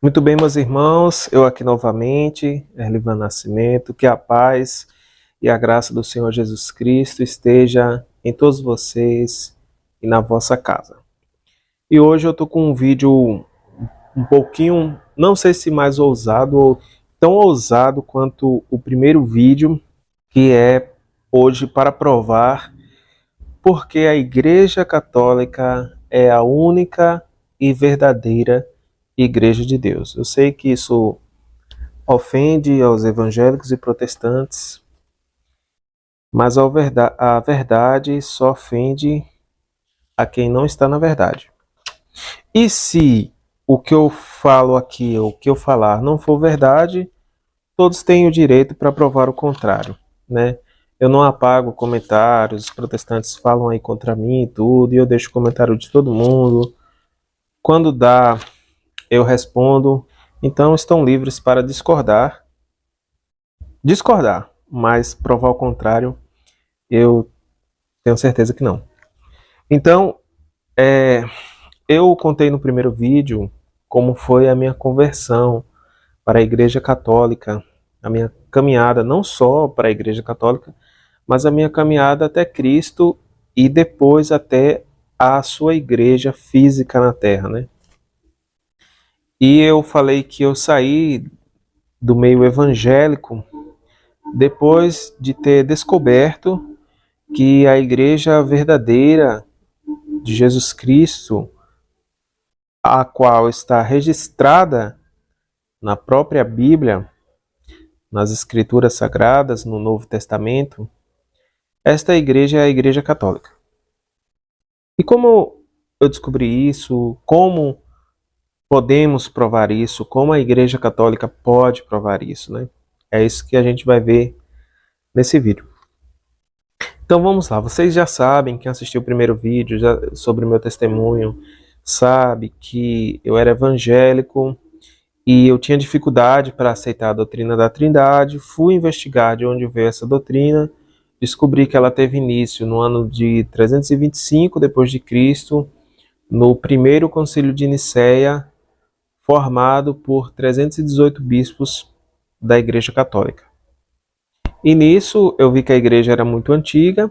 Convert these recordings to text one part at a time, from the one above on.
Muito bem, meus irmãos, eu aqui novamente, Erlivan Nascimento, que a paz e a graça do Senhor Jesus Cristo esteja em todos vocês e na vossa casa. E hoje eu tô com um vídeo um pouquinho, não sei se mais ousado ou tão ousado quanto o primeiro vídeo, que é hoje para provar porque a Igreja Católica é a única e verdadeira Igreja de Deus. Eu sei que isso ofende aos evangélicos e protestantes, mas a verdade só ofende a quem não está na verdade. E se o que eu falo aqui, ou o que eu falar não for verdade, todos têm o direito para provar o contrário, né? Eu não apago comentários, os protestantes falam aí contra mim e tudo, e eu deixo comentário de todo mundo. Quando dá, eu respondo. Então estão livres para discordar, mas provar o contrário, eu tenho certeza que não. Então, eu contei no primeiro vídeo como foi a minha conversão para a Igreja Católica, a minha caminhada não só para a Igreja Católica, mas a minha caminhada até Cristo e depois até a sua igreja física na Terra, né? E eu falei que eu saí do meio evangélico depois de ter descoberto que a igreja verdadeira de Jesus Cristo, a qual está registrada na própria Bíblia, nas Escrituras Sagradas, no Novo Testamento, esta igreja é a Igreja Católica. E como eu descobri isso, como podemos provar isso, como a Igreja Católica pode provar isso, né? É isso que a gente vai ver nesse vídeo. Então vamos lá, vocês já sabem, quem assistiu o primeiro vídeo sobre o meu testemunho, sabe que eu era evangélico e eu tinha dificuldade para aceitar a doutrina da Trindade. Fui investigar de onde veio essa doutrina, descobri que ela teve início no ano de 325 depois de Cristo, no primeiro concílio de Nicéia, formado por 318 bispos da Igreja Católica. E nisso eu vi que a igreja era muito antiga,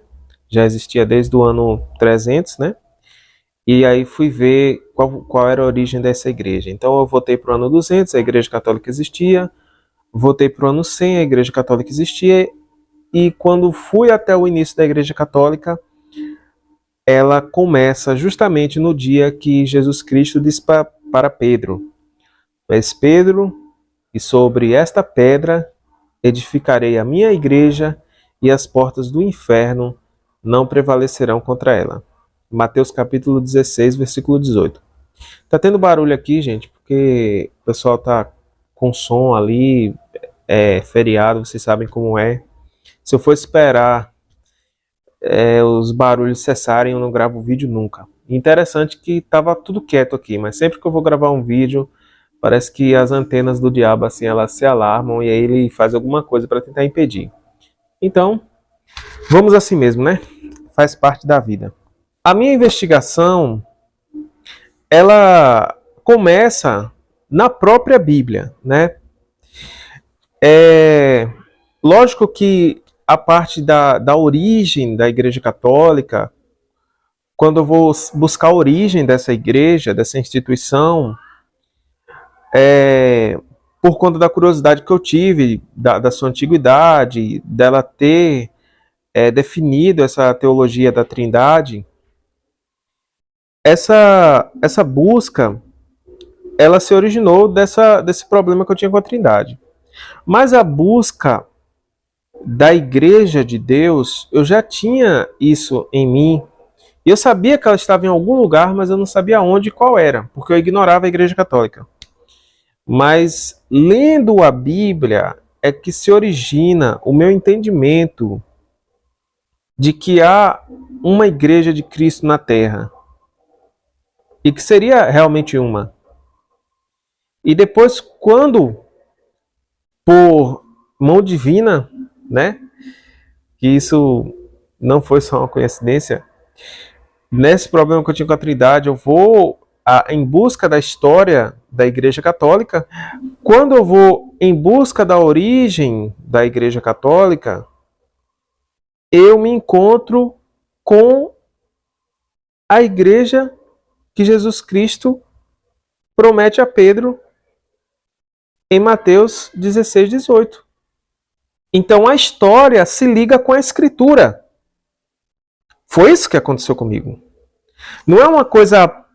já existia desde o ano 300, né? E aí fui ver qual era a origem dessa igreja. Então eu voltei para o ano 200, a Igreja Católica existia. Voltei para o ano 100, a Igreja Católica existia. E quando fui até o início da Igreja Católica, ela começa justamente no dia que Jesus Cristo disse para Pedro: "És Pedro, e sobre esta pedra edificarei a minha igreja, e as portas do inferno não prevalecerão contra ela." Mateus capítulo 16, versículo 18. Tá tendo barulho aqui, gente, porque o pessoal tá com som ali, feriado, vocês sabem como é. Se eu for esperar os barulhos cessarem, eu não gravo vídeo nunca. Interessante que tava tudo quieto aqui, mas sempre que eu vou gravar um vídeo, parece que as antenas do diabo assim, elas se alarmam e aí ele faz alguma coisa para tentar impedir. Então, vamos assim mesmo, né? Faz parte da vida. A minha investigação, ela começa na própria Bíblia, né? Lógico que a parte da origem da Igreja Católica, quando eu vou buscar a origem dessa igreja, dessa instituição, por conta da curiosidade que eu tive da sua antiguidade, dela ter definido essa teologia da Trindade, essa busca, ela se originou desse problema que eu tinha com a Trindade. Mas a busca da Igreja de Deus, eu já tinha isso em mim, e eu sabia que ela estava em algum lugar, mas eu não sabia onde e qual era, porque eu ignorava a Igreja Católica. Mas lendo a Bíblia é que se origina o meu entendimento de que há uma igreja de Cristo na Terra e que seria realmente uma. E depois, quando por mão divina, né, que isso não foi só uma coincidência, nesse problema que eu tinha com a Trindade, eu vou em busca da história da Igreja Católica, quando eu vou em busca da origem da Igreja Católica, eu me encontro com a igreja que Jesus Cristo promete a Pedro em Mateus 16, 18. Então a história se liga com a Escritura. Foi isso que aconteceu comigo. Não é uma coisa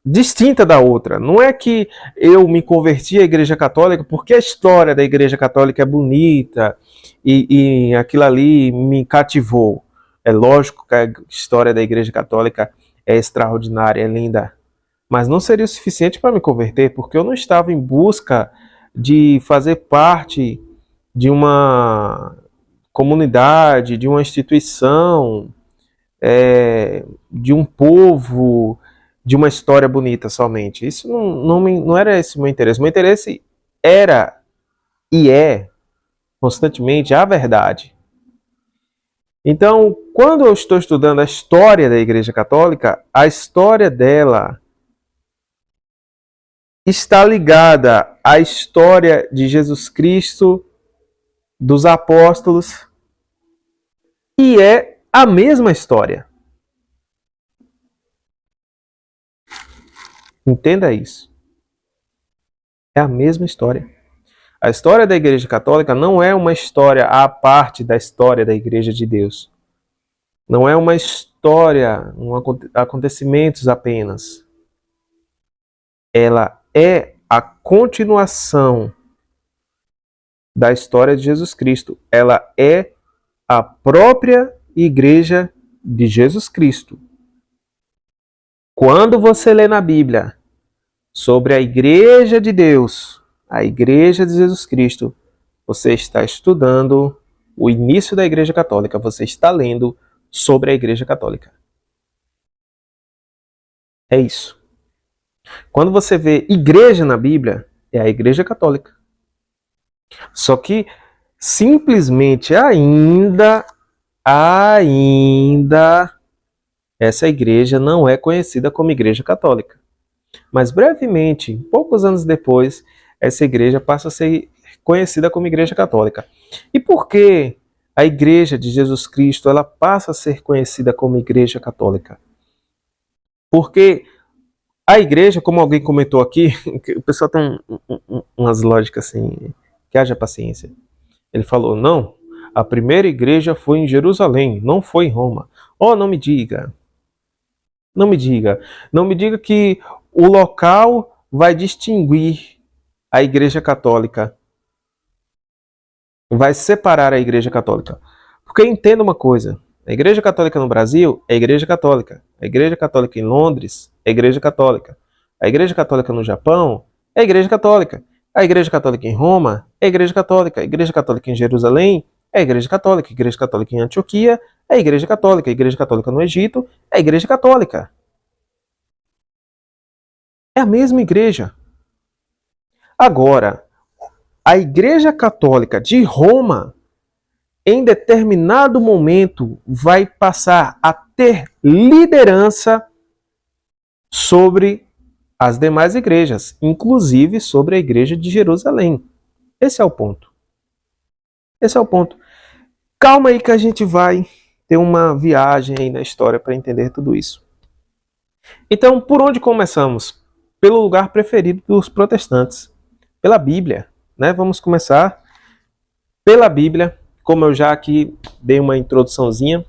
distinta da outra. Não é que eu me converti à Igreja Católica porque a história da Igreja Católica é bonita e aquilo ali me cativou. É lógico que a história da Igreja Católica é extraordinária, é linda, mas não seria o suficiente para me converter, porque eu não estava em busca de fazer parte de uma comunidade, de uma instituição, de um povo, de uma história bonita somente. Isso não era esse o meu interesse. O meu interesse era e é constantemente a verdade. Então, quando eu estou estudando a história da Igreja Católica, a história dela está ligada à história de Jesus Cristo, dos apóstolos, e é a mesma história. Entenda isso. É a mesma história. A história da Igreja Católica não é uma história à parte da história da Igreja de Deus. Não é uma história, acontecimentos apenas. Ela é a continuação da história de Jesus Cristo. Ela é a própria Igreja de Jesus Cristo. Quando você lê na Bíblia sobre a Igreja de Deus, a Igreja de Jesus Cristo, você está estudando o início da Igreja Católica, você está lendo sobre a Igreja Católica. É isso. Quando você vê igreja na Bíblia, é a Igreja Católica. Só que simplesmente ainda essa igreja não é conhecida como Igreja Católica. Mas brevemente, poucos anos depois, essa igreja passa a ser conhecida como Igreja Católica. E por que a Igreja de Jesus Cristo ela passa a ser conhecida como Igreja Católica? Porque a igreja, como alguém comentou aqui, o pessoal tem umas lógicas assim, que haja paciência. Ele falou, não, a primeira igreja foi em Jerusalém, não foi em Roma. Oh, não me diga. Não me diga. Não me diga que o local vai distinguir a Igreja Católica. Vai separar a Igreja Católica. Porque entenda uma coisa. A Igreja Católica no Brasil é a Igreja Católica. A Igreja Católica em Londres é a Igreja Católica. A Igreja Católica no Japão é a Igreja Católica. A Igreja Católica em Roma é a Igreja Católica. A Igreja Católica em Jerusalém é a Igreja Católica. A Igreja Católica em Antioquia é a Igreja Católica. A Igreja Católica no Egito é a Igreja Católica. É a mesma igreja. Agora, a Igreja Católica de Roma, em determinado momento, vai passar a ter liderança sobre as demais igrejas, inclusive sobre a Igreja de Jerusalém. Esse é o ponto. Esse é o ponto. Calma aí que a gente vai ter uma viagem aí na história para entender tudo isso. Então, por onde começamos? Pelo lugar preferido dos protestantes, pela Bíblia, né? Vamos começar pela Bíblia. Como eu já aqui dei uma introduçãozinha,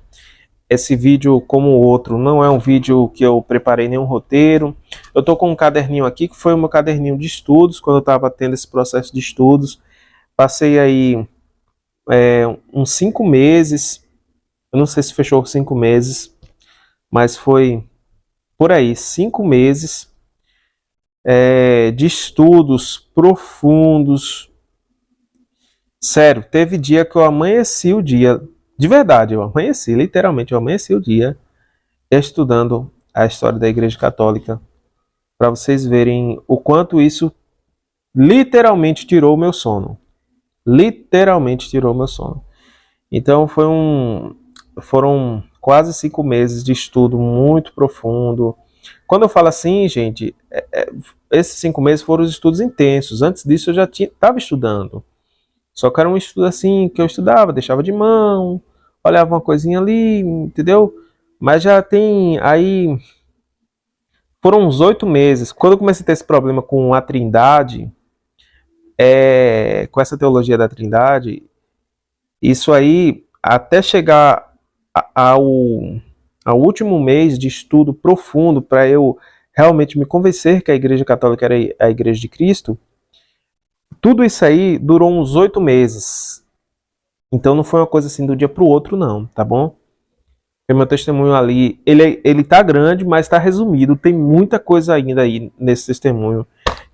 esse vídeo, como o outro, não é um vídeo que eu preparei nenhum roteiro. Eu estou com um caderninho aqui, que foi o meu caderninho de estudos, quando eu estava tendo esse processo de estudos. Passei aí uns 5 meses, eu não sei se fechou 5 meses, mas foi por aí, 5 meses de estudos profundos. Sério, teve dia que eu amanheci o dia, de verdade, eu amanheci, literalmente, eu amanheci o dia estudando a história da Igreja Católica, para vocês verem o quanto isso literalmente tirou o meu sono. Literalmente tirou o meu sono. Então foram quase 5 meses de estudo muito profundo. Quando eu falo assim, gente, esses 5 meses foram os estudos intensos. Antes disso eu já estava estudando. Só que era um estudo assim, que eu estudava, deixava de mão, olhava uma coisinha ali, entendeu? Mas já tem aí. Foram uns 8 meses. Quando eu comecei a ter esse problema com a Trindade, com essa teologia da Trindade, isso aí, até chegar ao último mês de estudo profundo para eu realmente me convencer que a Igreja Católica era a Igreja de Cristo, tudo isso aí durou uns 8 meses. Então não foi uma coisa assim do dia para o outro, não, tá bom? O meu testemunho ali, ele tá grande, mas tá resumido. Tem muita coisa ainda aí nesse testemunho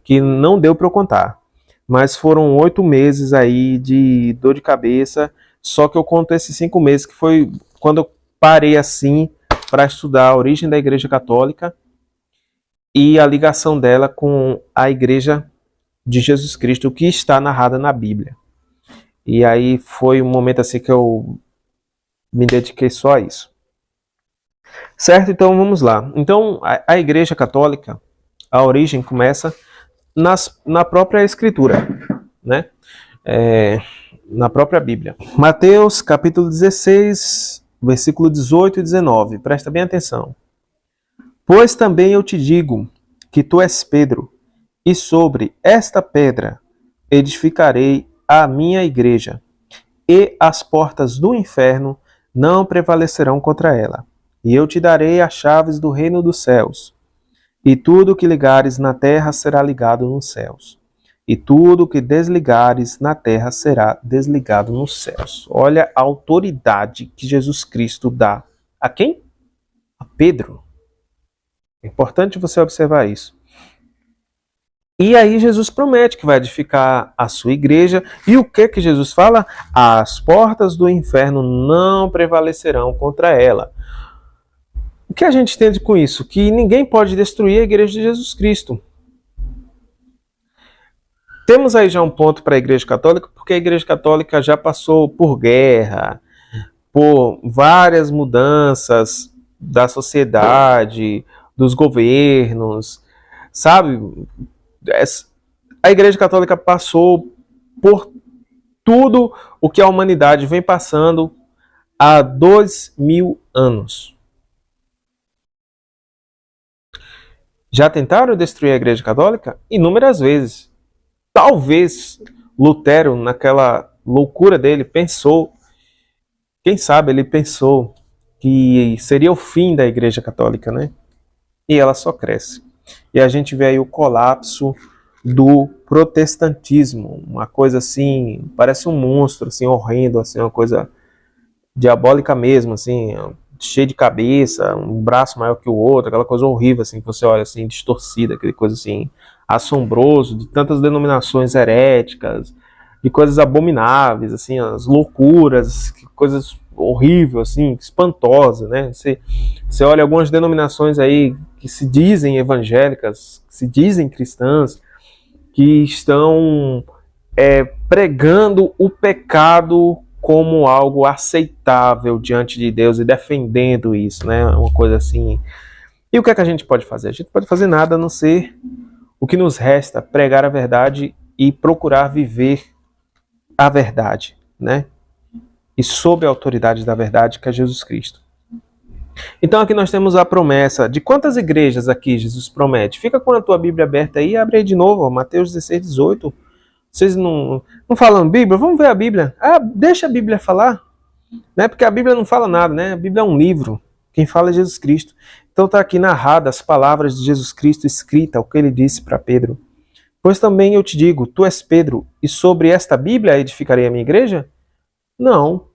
que não deu para eu contar. Mas foram 8 meses aí de dor de cabeça. Só que eu conto esses 5 meses, que foi quando eu parei assim para estudar a origem da Igreja Católica e a ligação dela com a Igreja de Jesus Cristo, que está narrada na Bíblia. E aí foi um momento assim que eu me dediquei só a isso. Certo? Então vamos lá. Então a Igreja Católica, a origem começa na própria Escritura, né? Na própria Bíblia. Mateus capítulo 16, versículo 18 e 19. Presta bem atenção. Pois também eu te digo que tu és Pedro, e sobre esta pedra edificarei a minha igreja, e as portas do inferno não prevalecerão contra ela. E eu te darei as chaves do reino dos céus. E tudo que ligares na terra será ligado nos céus. E tudo que desligares na terra será desligado nos céus. Olha a autoridade que Jesus Cristo dá. A quem? A Pedro. É importante você observar isso. E aí Jesus promete que vai edificar a sua igreja. E o que Jesus fala? As portas do inferno não prevalecerão contra ela. O que a gente entende com isso? Que ninguém pode destruir a igreja de Jesus Cristo. Temos aí já um ponto para a Igreja Católica, porque a Igreja Católica já passou por guerra, por várias mudanças da sociedade, dos governos, sabe? A Igreja Católica passou por tudo o que a humanidade vem passando há 2000 anos. Já tentaram destruir a Igreja Católica? Inúmeras vezes. Talvez Lutero, naquela loucura dele, pensou, quem sabe ele pensou que seria o fim da Igreja Católica, né? E ela só cresce. E a gente vê aí o colapso do protestantismo, uma coisa assim, parece um monstro, assim, horrendo, assim, uma coisa diabólica mesmo, assim, cheio de cabeça, um braço maior que o outro, aquela coisa horrível, assim, que você olha, assim, distorcida, aquele coisa, assim, assombroso, de tantas denominações heréticas, de coisas abomináveis, assim, as loucuras, coisas horríveis, assim, espantosas, né? Você olha algumas denominações aí que se dizem evangélicas, que se dizem cristãs, que estão pregando o pecado como algo aceitável diante de Deus e defendendo isso, né? Uma coisa assim. E o que é que a gente pode fazer? A gente não pode fazer nada a não ser o que nos resta, pregar a verdade e procurar viver a verdade, né? E sob a autoridade da verdade, que é Jesus Cristo. Então aqui nós temos a promessa. De quantas igrejas aqui Jesus promete? Fica com a tua Bíblia aberta aí e abre aí de novo, ó, Mateus 16, 18. Vocês não falam Bíblia? Vamos ver a Bíblia. Ah, deixa a Bíblia falar. Né? Porque a Bíblia não fala nada, né? A Bíblia é um livro. Quem fala é Jesus Cristo. Então está aqui narrada as palavras de Jesus Cristo escrita, o que ele disse para Pedro. Pois também eu te digo, tu és Pedro, e sobre esta Bíblia edificarei a minha igreja? Não.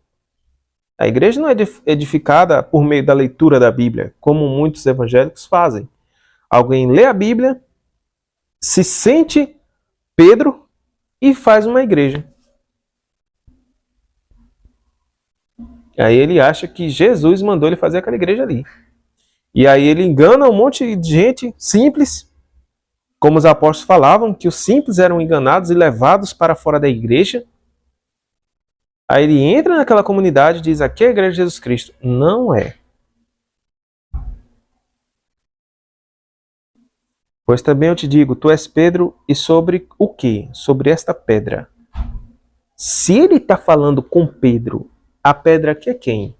A igreja não é edificada por meio da leitura da Bíblia, como muitos evangélicos fazem. Alguém lê a Bíblia, se sente Pedro e faz uma igreja. Aí ele acha que Jesus mandou ele fazer aquela igreja ali. E aí ele engana um monte de gente simples, como os apóstolos falavam, que os simples eram enganados e levados para fora da igreja. Aí ele entra naquela comunidade e diz, aqui é a igreja de Jesus Cristo. Não é. Pois também eu te digo, tu és Pedro, e sobre o quê? Sobre esta pedra. Se ele está falando com Pedro, a pedra aqui é quem?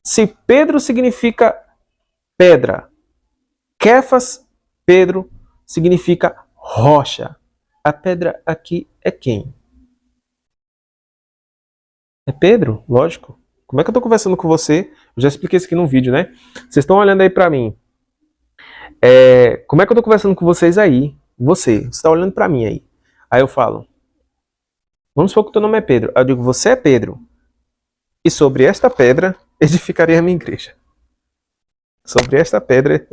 Se Pedro significa pedra, Kefas, Pedro, significa rocha. A pedra aqui é quem? É Pedro, lógico. Como é que eu estou conversando com você? Eu já expliquei isso aqui no vídeo, né? Vocês estão olhando aí para mim. Como é que eu estou conversando com vocês aí? Você está olhando para mim aí. Aí eu falo, vamos supor que o teu nome é Pedro. Eu digo, você é Pedro. E sobre esta pedra edificarei a minha igreja. Sobre esta pedra.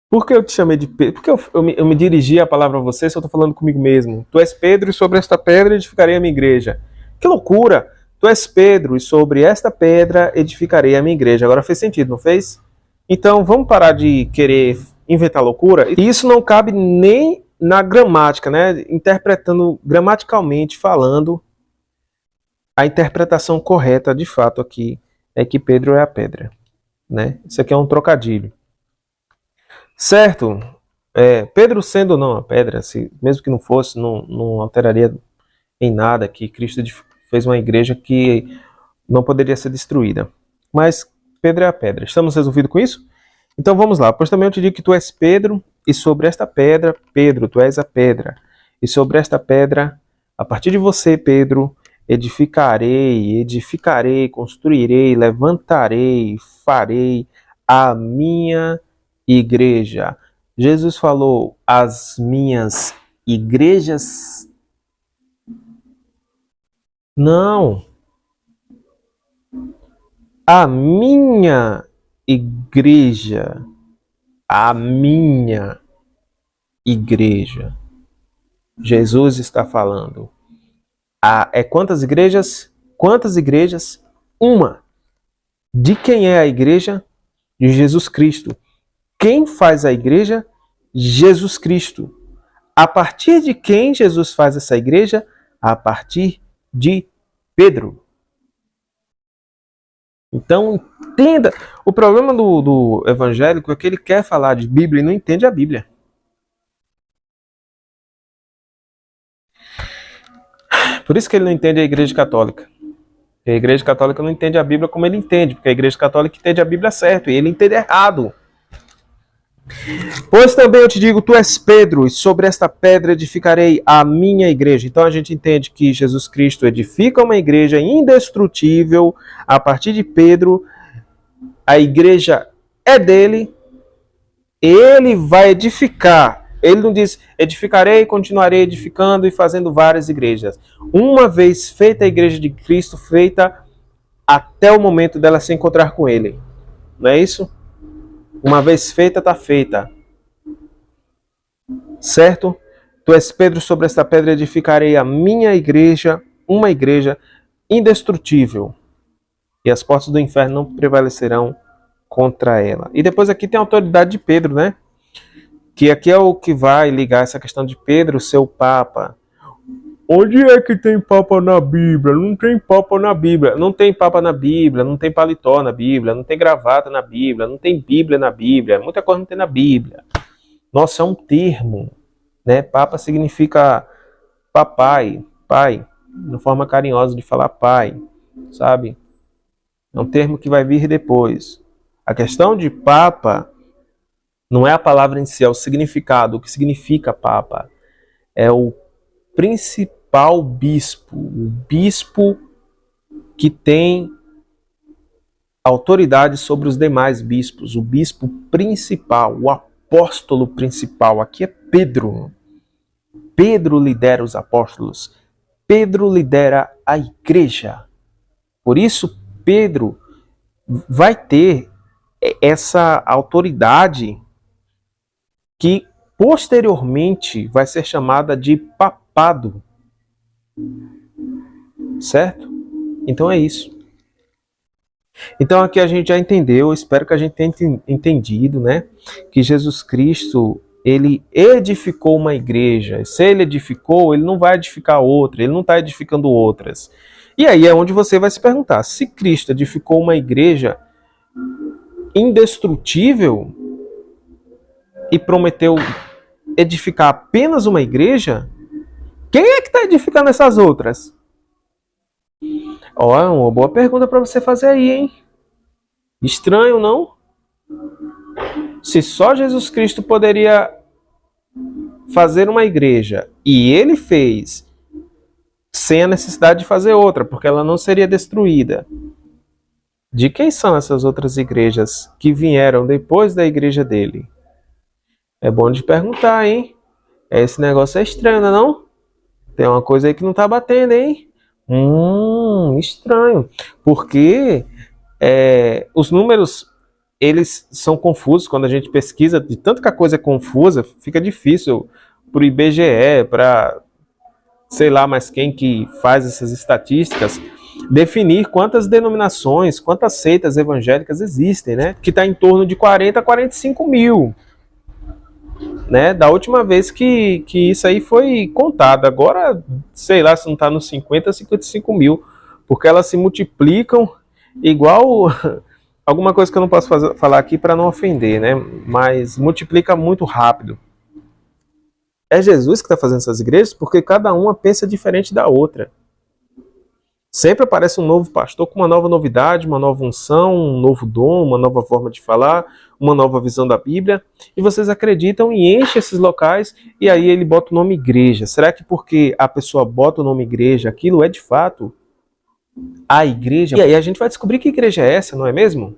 Por que eu te chamei de Pedro? Por que eu me dirigi a palavra a você se eu estou falando comigo mesmo? Tu és Pedro e sobre esta pedra edificarei a minha igreja. Que loucura! Tu és Pedro e sobre esta pedra edificarei a minha igreja. Agora fez sentido, não fez? Então vamos parar de querer inventar loucura. E isso não cabe nem na gramática, né? Interpretando gramaticalmente falando, a interpretação correta de fato aqui é que Pedro é a pedra, né? Isso aqui é um trocadilho. Certo? Pedro sendo ou não a pedra, mesmo que não fosse, não alteraria em nada que Cristo fez uma igreja que não poderia ser destruída. Mas Pedro é a pedra. Estamos resolvidos com isso? Então vamos lá. Pois também eu te digo que tu és Pedro, e sobre esta pedra, Pedro, tu és a pedra. E sobre esta pedra, a partir de você, Pedro, edificarei, construirei, levantarei, farei a minha igreja. Jesus falou, as minhas igrejas. Não. A minha igreja. A minha igreja. Jesus está falando. Quantas igrejas? Quantas igrejas? Uma. De quem é a igreja? De Jesus Cristo. Quem faz a igreja? Jesus Cristo. A partir de quem Jesus faz essa igreja? A partir de Pedro. Então, entenda. O problema do evangélico é que ele quer falar de Bíblia e não entende a Bíblia. Por isso que ele não entende a Igreja Católica. A Igreja Católica não entende a Bíblia como ele entende, porque a Igreja Católica entende a Bíblia certo e ele entende errado. Pois também eu te digo, tu és Pedro, e sobre esta pedra edificarei a minha igreja. Então a gente entende que Jesus Cristo edifica uma igreja indestrutível. A partir de Pedro, a igreja é dele, ele vai edificar. Ele não diz, edificarei, continuarei edificando e fazendo várias igrejas. Uma vez feita a igreja de Cristo, feita até o momento dela se encontrar com ele. Não é isso? Uma vez feita, está feita. Certo? Tu és Pedro, sobre esta pedra edificarei a minha igreja, uma igreja indestrutível. E as portas do inferno não prevalecerão contra ela. E depois aqui tem a autoridade de Pedro, né? Que aqui é o que vai ligar essa questão de Pedro ser o Papa. Onde é que tem Papa na Bíblia? Não tem Papa na Bíblia. Não tem Papa na Bíblia, não tem paletó na Bíblia, não tem gravata na Bíblia, não tem Bíblia na Bíblia. Muita coisa não tem na Bíblia. Nossa, é um termo, né? Papa significa papai, pai, uma forma carinhosa de falar pai, sabe? É um termo que vai vir depois. A questão de Papa não é a palavra em si, é o significado. O que significa Papa? É o principal bispo, o bispo que tem autoridade sobre os demais bispos, o bispo principal, o apóstolo principal. Aqui é Pedro. Pedro lidera os apóstolos. Pedro lidera a igreja. Por isso, Pedro vai ter essa autoridade que posteriormente vai ser chamada de papado. Certo? Então é isso. Então aqui a gente já entendeu, espero que a gente tenha entendido, né? Que Jesus Cristo, ele edificou uma igreja. Se ele edificou, ele não vai edificar outra, ele não está edificando outras. E aí é onde você vai se perguntar, se Cristo edificou uma igreja indestrutível, e prometeu edificar apenas uma igreja, quem é que está edificando essas outras? Ó, é uma boa pergunta para você fazer aí, hein? Estranho, não? Se só Jesus Cristo poderia fazer uma igreja e ele fez sem a necessidade de fazer outra, porque ela não seria destruída. De quem são essas outras igrejas que vieram depois da igreja dele? É bom de perguntar, hein? Esse negócio é estranho, não? Tem uma coisa aí que não tá batendo, hein? Estranho. Porque os números, eles são confusos quando a gente pesquisa. De tanto que a coisa é confusa, fica difícil pro IBGE, para sei lá mais quem que faz essas estatísticas, definir quantas denominações, quantas seitas evangélicas existem, né? Que está em torno de 40 a 45 mil. Né? Da última vez que isso aí foi contado. Agora, sei lá se não está nos 50 a 55 mil, porque elas se multiplicam igual... Alguma coisa que eu não posso falar aqui para não ofender, né? Mas multiplica muito rápido. É Jesus que está fazendo essas igrejas porque cada uma pensa diferente da outra. Sempre aparece um novo pastor com uma nova novidade, uma nova unção, um novo dom, uma nova forma de falar, uma nova visão da Bíblia, e vocês acreditam e enchem esses locais, e aí ele bota o nome igreja. Será que porque a pessoa bota o nome igreja, aquilo é de fato a igreja? E aí a gente vai descobrir que igreja é essa, não é mesmo?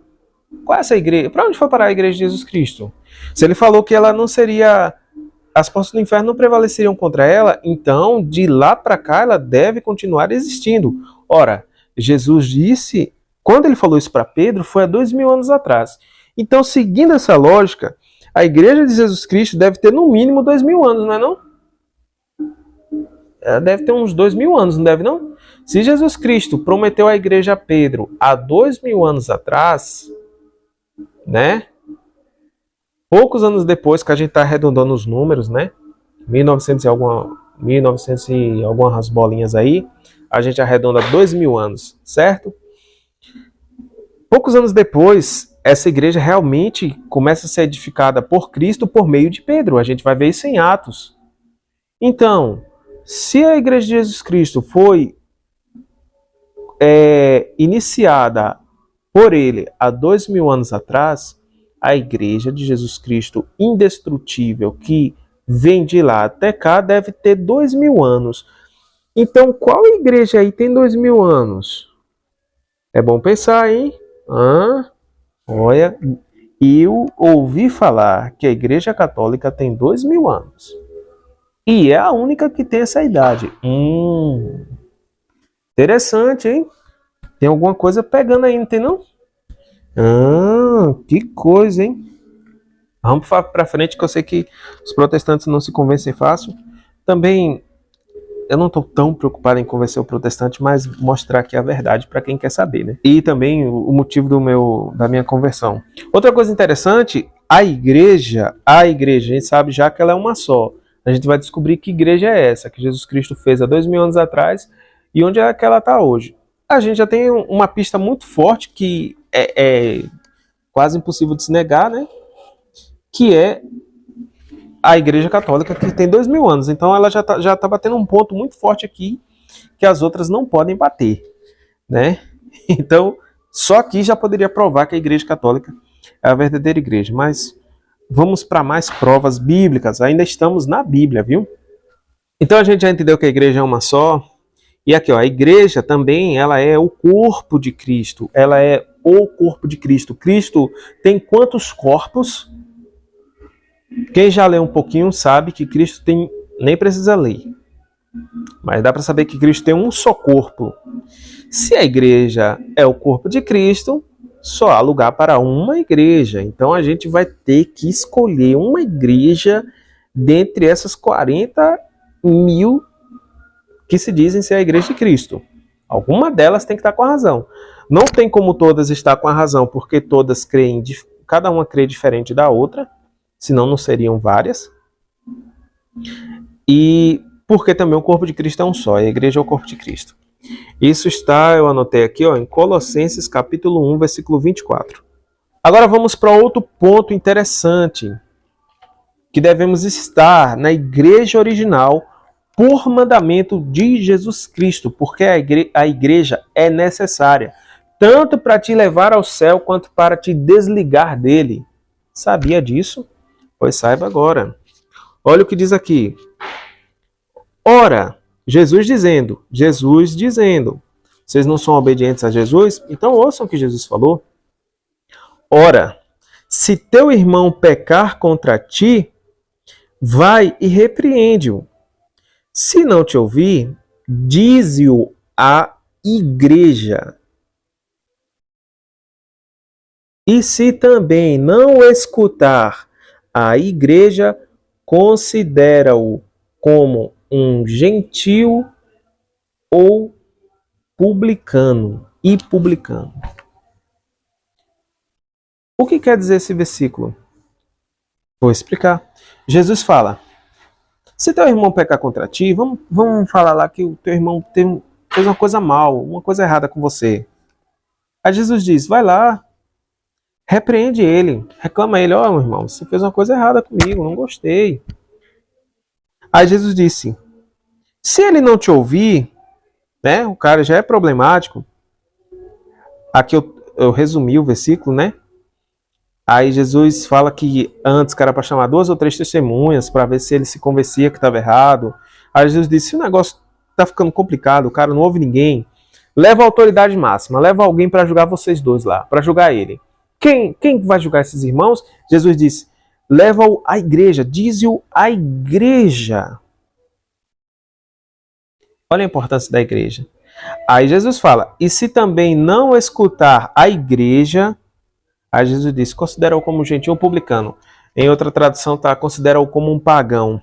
Qual é essa igreja? Para onde foi parar a igreja de Jesus Cristo? Se ele falou que ela não seria... As portas do inferno não prevaleceriam contra ela, então de lá para cá ela deve continuar existindo. Ora, Jesus disse, quando ele falou isso para Pedro, foi há 2000 anos atrás. Então, seguindo essa lógica, a igreja de Jesus Cristo deve ter no mínimo 2000 anos, não é não? Ela deve ter uns 2000 anos, não deve não? Se Jesus Cristo prometeu a igreja a Pedro há 2000 anos atrás, né? Poucos anos depois, que a gente está arredondando os números, né? 1900 e algumas bolinhas aí, a gente arredonda 2000 anos, certo? Poucos anos depois, essa igreja realmente começa a ser edificada por Cristo por meio de Pedro. A gente vai ver isso em Atos. Então, se a igreja de Jesus Cristo foi iniciada por ele há 2000 anos atrás, a igreja de Jesus Cristo indestrutível, que vem de lá até cá, deve ter 2000 anos. Então, qual igreja aí tem 2000 anos? É bom pensar, hein? Olha, eu ouvi falar que a igreja católica tem 2000 anos. E é a única que tem essa idade. Interessante, hein? Tem alguma coisa pegando aí, não tem não? Que coisa, hein? Vamos para frente, que eu sei que os protestantes não se convencem fácil. Também, eu não estou tão preocupado em convencer o protestante, mas mostrar aqui a verdade para quem quer saber, né? E também o motivo da minha conversão. Outra coisa interessante, a igreja, a gente sabe já que ela é uma só. A gente vai descobrir que igreja é essa, que Jesus Cristo fez há 2000 anos atrás e onde é que ela está hoje. A gente já tem uma pista muito forte que é quase impossível de se negar, né? Que é a Igreja Católica, que tem 2000 anos. Então ela já tá batendo um ponto muito forte aqui que as outras não podem bater, né? Então, só aqui já poderia provar que a Igreja Católica é a verdadeira igreja. Mas vamos para mais provas bíblicas. Ainda estamos na Bíblia, viu? Então a gente já entendeu que a igreja é uma só. E aqui, ó, a igreja também, ela é o corpo de Cristo. Ela é o corpo de Cristo. Cristo tem quantos corpos? Quem já leu um pouquinho sabe que Cristo tem, nem precisa ler, mas dá para saber que Cristo tem um só corpo. Se a igreja é o corpo de Cristo, só há lugar para uma igreja. Então a gente vai ter que escolher uma igreja dentre essas 40 mil que se dizem ser a igreja de Cristo. Alguma delas tem que estar com a razão. Não tem como todas estar com a razão, porque todas creem, cada uma crê diferente da outra, senão não seriam várias. E porque também o corpo de Cristo é um só, e a igreja é o corpo de Cristo. Isso está, eu anotei aqui, ó, em Colossenses capítulo 1, versículo 24. Agora vamos para outro ponto interessante. que devemos estar na igreja original por mandamento de Jesus Cristo, porque a igreja é necessária, tanto para te levar ao céu quanto para te desligar dele. Sabia disso? Pois saiba agora. Olha o que diz aqui. Ora, Jesus dizendo, vocês não são obedientes a Jesus? Então ouçam o que Jesus falou. Ora, se teu irmão pecar contra ti, vai e repreende-o. Se não te ouvir, dize-o à igreja. E se também não escutar a igreja, considera-o como um gentil ou publicano e publicano. O que quer dizer esse versículo? Vou explicar. Jesus fala: se teu irmão pecar contra ti, vamos falar lá que o teu irmão fez uma coisa mal, uma coisa errada com você. Aí Jesus diz: vai lá, repreende ele, reclama ele: ó, meu irmão, você fez uma coisa errada comigo, não gostei. Aí Jesus disse: se ele não te ouvir, né, o cara já é problemático. Aqui eu resumi o versículo, né? Aí Jesus fala que antes que era para chamar 2 ou 3 testemunhas para ver se ele se convencia que estava errado. Aí Jesus disse: se o negócio está ficando complicado, o cara não ouve ninguém, leva a autoridade máxima, leva alguém para julgar vocês dois lá, para julgar ele. Quem vai julgar esses irmãos? Jesus disse: leva-o à igreja, dize-o à igreja. Olha a importância da igreja. Aí Jesus fala: e se também não escutar a igreja, aí Jesus disse: considera-o como um gentil publicano. Em outra tradução está: considera-o como um pagão.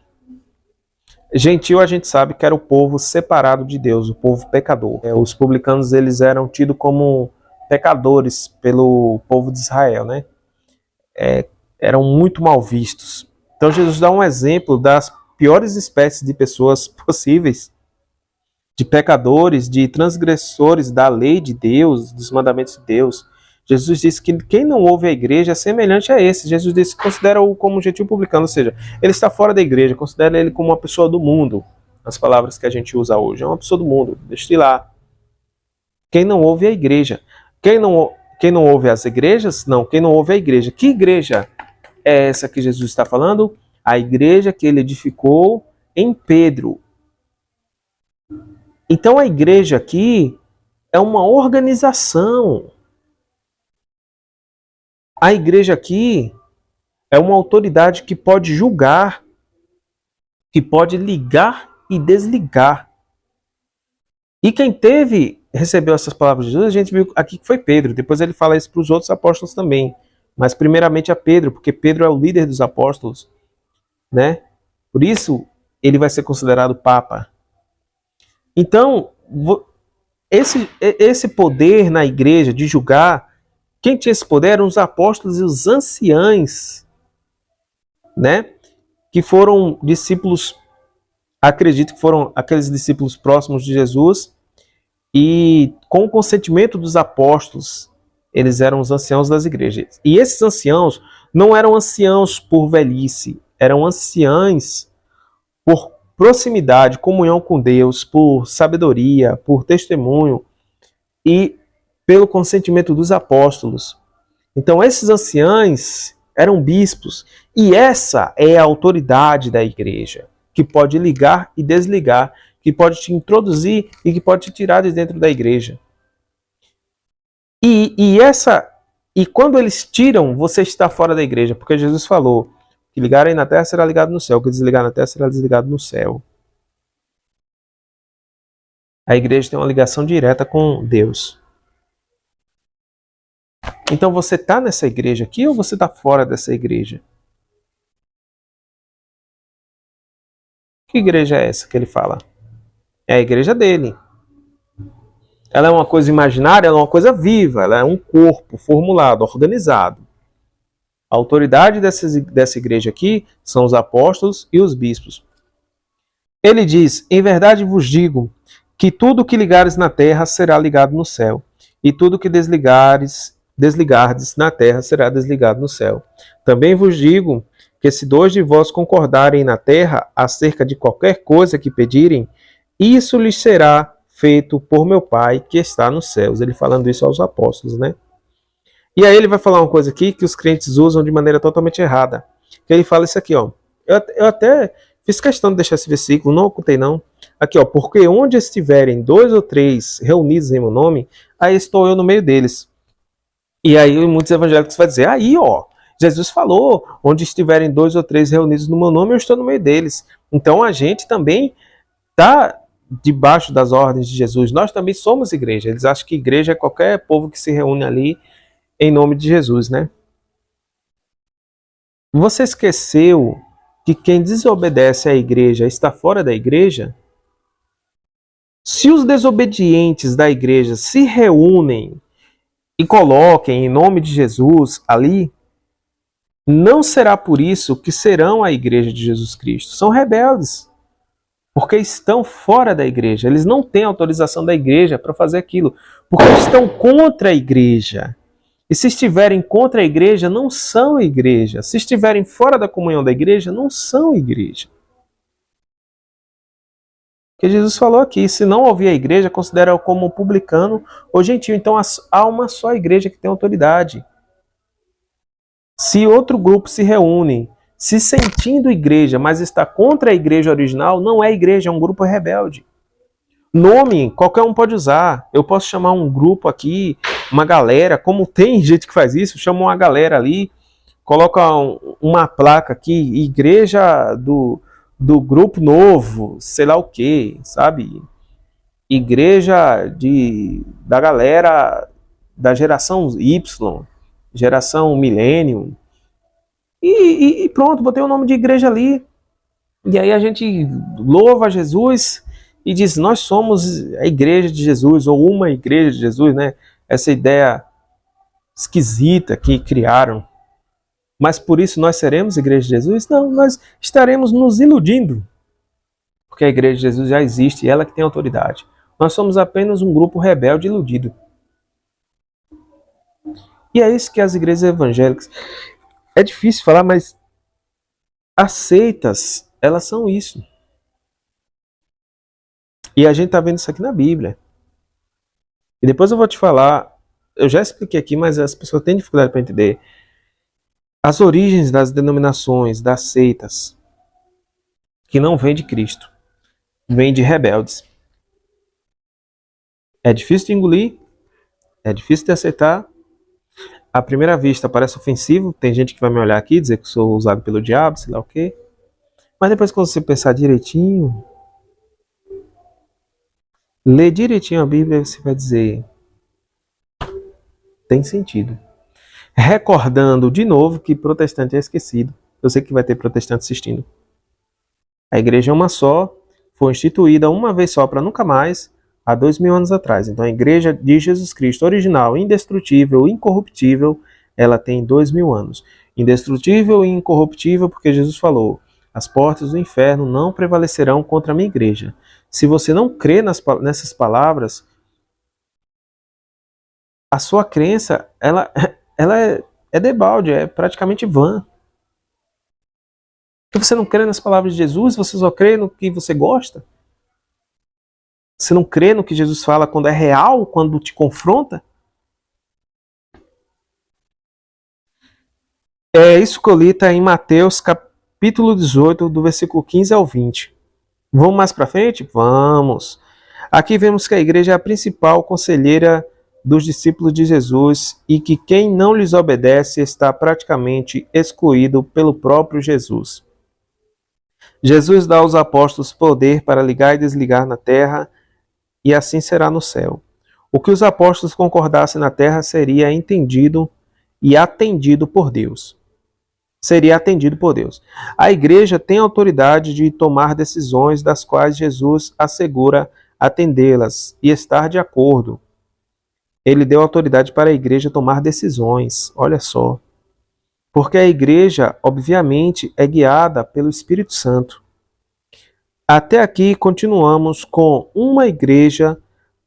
Gentil a gente sabe que era o povo separado de Deus, o povo pecador. Os publicanos eles eram tidos como pecadores pelo povo de Israel, né? Eram muito mal vistos. Então Jesus dá um exemplo das piores espécies de pessoas possíveis, de pecadores, de transgressores da lei de Deus, dos mandamentos de Deus. Jesus disse que quem não ouve a igreja é semelhante a esse. Jesus disse que considera-o como um gentil publicano, ou seja, ele está fora da igreja, considera ele como uma pessoa do mundo. As palavras que a gente usa hoje, é uma pessoa do mundo, deixa ele lá. Quem não ouve a igreja. Quem não ouve as igrejas? Não, quem não ouve a igreja. Que igreja é essa que Jesus está falando? A igreja que ele edificou em Pedro. Então a igreja aqui é uma organização. A igreja aqui é uma autoridade que pode julgar, que pode ligar e desligar. E quem recebeu essas palavras de Jesus, a gente viu aqui que foi Pedro. Depois ele fala isso para os outros apóstolos também. Mas primeiramente a Pedro, porque Pedro é o líder dos apóstolos, né? Por isso ele vai ser considerado Papa. Então, esse poder na igreja de julgar, quem tinha esse poder eram os apóstolos e os anciães, né? Que foram discípulos, acredito que foram aqueles discípulos próximos de Jesus, e com o consentimento dos apóstolos, eles eram os anciãos das igrejas. E esses anciãos não eram anciãos por velhice, eram anciãos por proximidade, comunhão com Deus, por sabedoria, por testemunho e pelo consentimento dos apóstolos. Então esses anciãos eram bispos, e essa é a autoridade da igreja, que pode ligar e desligar, que pode te introduzir e que pode te tirar de dentro da igreja. E quando eles tiram, você está fora da igreja, porque Jesus falou: que ligar aí na terra será ligado no céu, que desligar na terra será desligado no céu. A igreja tem uma ligação direta com Deus. Então você está nessa igreja aqui ou você está fora dessa igreja? Que igreja é essa que ele fala? É a igreja dele. Ela é uma coisa imaginária, ela é uma coisa viva, ela é um corpo formulado, organizado. A autoridade dessa igreja aqui são os apóstolos e os bispos. Ele diz: em verdade vos digo que tudo que ligares na terra será ligado no céu, e tudo que desligardes na terra será desligado no céu. Também vos digo que se dois de vós concordarem na terra acerca de qualquer coisa que pedirem, isso lhes será feito por meu Pai que está nos céus. Ele falando isso aos apóstolos, né? E aí ele vai falar uma coisa aqui que os crentes usam de maneira totalmente errada. Que ele fala isso aqui, ó. Eu até fiz questão de deixar esse versículo, não ocultei não. Aqui, ó. Porque onde estiverem dois ou três reunidos em meu nome, aí estou eu no meio deles. E aí muitos evangélicos vão dizer, aí, ó, Jesus falou, onde estiverem dois ou três reunidos no meu nome, eu estou no meio deles. Então a gente também está debaixo das ordens de Jesus. Nós também somos igreja. Eles acham que igreja é qualquer povo que se reúne ali em nome de Jesus, né? Você esqueceu que quem desobedece à igreja está fora da igreja? Se os desobedientes da igreja se reúnem e coloquem em nome de Jesus ali, não será por isso que serão a igreja de Jesus Cristo. São rebeldes, porque estão fora da igreja. Eles não têm autorização da igreja para fazer aquilo, porque estão contra a igreja. E se estiverem contra a igreja, não são igreja. Se estiverem fora da comunhão da igreja, não são igreja. Porque Jesus falou aqui, se não ouvir a igreja, considera-o como publicano ou gentil. Então há uma só igreja que tem autoridade. Se outro grupo se reúne, se sentindo igreja, mas está contra a igreja original, não é igreja, é um grupo rebelde. Nome, qualquer um pode usar. Eu posso chamar um grupo aqui, uma galera, como tem gente que faz isso, chama uma galera ali, coloca uma placa aqui, igreja do grupo novo, sei lá o que, sabe? Igreja da galera da geração Y, geração Millennium. E pronto, botei o nome de igreja ali. E aí a gente louva Jesus e diz, nós somos a igreja de Jesus, ou uma igreja de Jesus, né? Essa ideia esquisita que criaram. Mas por isso nós seremos igreja de Jesus? Não, nós estaremos nos iludindo. Porque a igreja de Jesus já existe e ela que tem autoridade. Nós somos apenas um grupo rebelde iludido. E é isso que as igrejas evangélicas... É difícil falar, mas as seitas, elas são isso. E a gente está vendo isso aqui na Bíblia. E depois eu vou te falar, eu já expliquei aqui, mas as pessoas têm dificuldade para entender. As origens das denominações, das seitas, que não vêm de Cristo, vêm de rebeldes. É difícil de engolir, é difícil de aceitar. À primeira vista parece ofensivo, tem gente que vai me olhar aqui e dizer que sou usado pelo diabo, sei lá o quê. Mas depois quando você pensar direitinho, ler direitinho a Bíblia, você vai dizer, tem sentido. Recordando de novo que protestante é esquecido. Eu sei que vai ter protestante assistindo. A igreja é uma só, foi instituída uma vez só para nunca mais, há 2000 anos atrás. Então a igreja de Jesus Cristo original, indestrutível, incorruptível, ela tem 2000 anos. Indestrutível e incorruptível porque Jesus falou, as portas do inferno não prevalecerão contra a minha igreja. Se você não crê nessas palavras, a sua crença, ela é debalde, é praticamente vã. Porque você não crê nas palavras de Jesus, você só crê no que você gosta. Você não crê no que Jesus fala quando é real, quando te confronta. É isso que eu li, está em Mateus capítulo 18, do versículo 15 ao 20. Vamos mais para frente? Vamos. Aqui vemos que a igreja é a principal conselheira dos discípulos de Jesus e que quem não lhes obedece está praticamente excluído pelo próprio Jesus. Jesus dá aos apóstolos poder para ligar e desligar na terra, e assim será no céu. O que os apóstolos concordassem na terra seria entendido e atendido por Deus. Seria atendido por Deus. A igreja tem autoridade de tomar decisões das quais Jesus assegura atendê-las e estar de acordo. Ele deu autoridade para a igreja tomar decisões. Olha só. Porque a igreja, obviamente, é guiada pelo Espírito Santo. Até aqui continuamos com uma igreja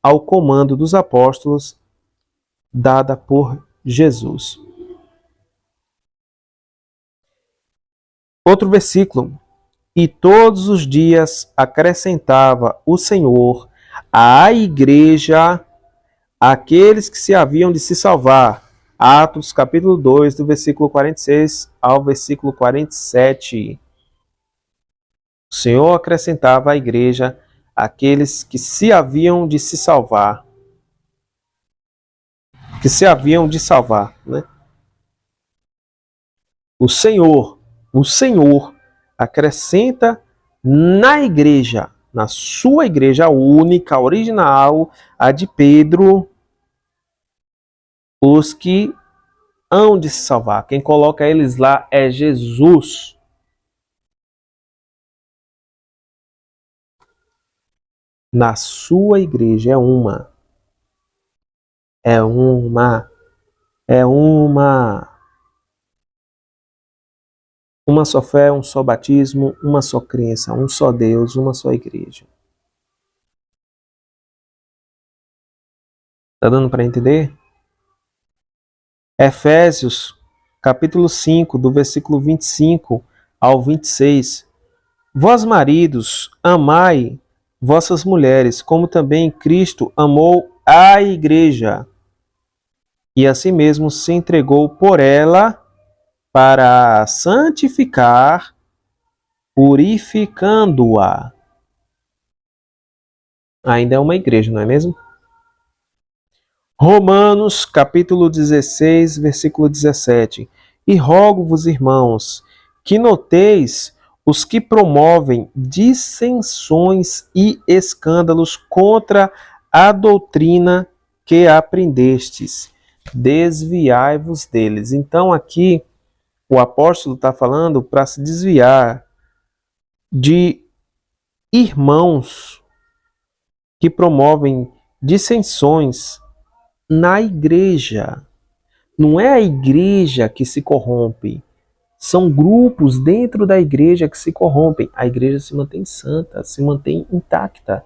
ao comando dos apóstolos, dada por Jesus. Outro versículo. E todos os dias acrescentava o Senhor à igreja aqueles que se haviam de se salvar. Atos capítulo 2, do versículo 46 ao versículo 47. O Senhor acrescentava à igreja aqueles que se haviam de se salvar. Que se haviam de salvar, né? O Senhor acrescenta na igreja, na sua igreja única, original, a de Pedro, os que hão de se salvar. Quem coloca eles lá é Jesus. Na sua igreja é uma. É uma. É uma. Uma só fé, um só batismo, uma só crença, um só Deus, uma só igreja. Tá dando para entender? Efésios, capítulo 5, do versículo 25 ao 26. Vós, maridos, amai vossas mulheres, como também Cristo amou a igreja, e assim mesmo se entregou por ela para santificar, purificando-a. Ainda é uma igreja, não é mesmo? Romanos, capítulo 16, versículo 17. E rogo-vos, irmãos, que noteis os que promovem dissensões e escândalos contra a doutrina que aprendestes. Desviai-vos deles. Então, aqui, o apóstolo está falando para se desviar de irmãos que promovem dissensões na igreja. Não é a igreja que se corrompe. São grupos dentro da igreja que se corrompem. A igreja se mantém santa, se mantém intacta.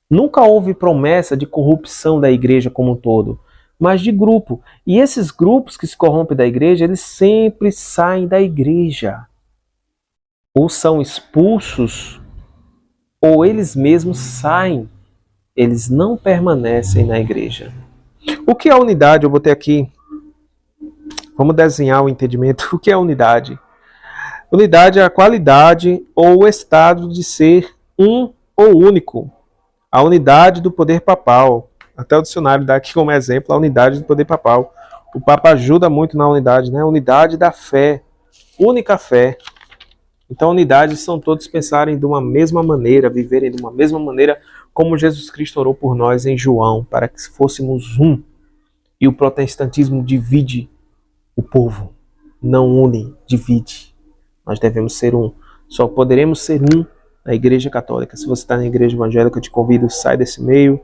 Nunca houve promessa de corrupção da igreja como um todo, mas de grupo. E esses grupos que se corrompem da igreja, eles sempre saem da igreja. Ou são expulsos, ou eles mesmos saem. Eles não permanecem na igreja. O que é unidade? Eu botei aqui. Vamos desenhar o entendimento. O que é unidade? Unidade é a qualidade ou o estado de ser um ou único. A unidade do poder papal. Até o dicionário dá aqui como exemplo a unidade do poder papal. O Papa ajuda muito na unidade, né? Unidade da fé. Única fé. Então, unidade são todos pensarem de uma mesma maneira, viverem de uma mesma maneira, como Jesus Cristo orou por nós em João, para que fôssemos um. E o protestantismo divide o povo, não une, divide. Nós devemos ser um. Só poderemos ser um na Igreja Católica. Se você está na Igreja Evangélica, eu te convido, sai desse meio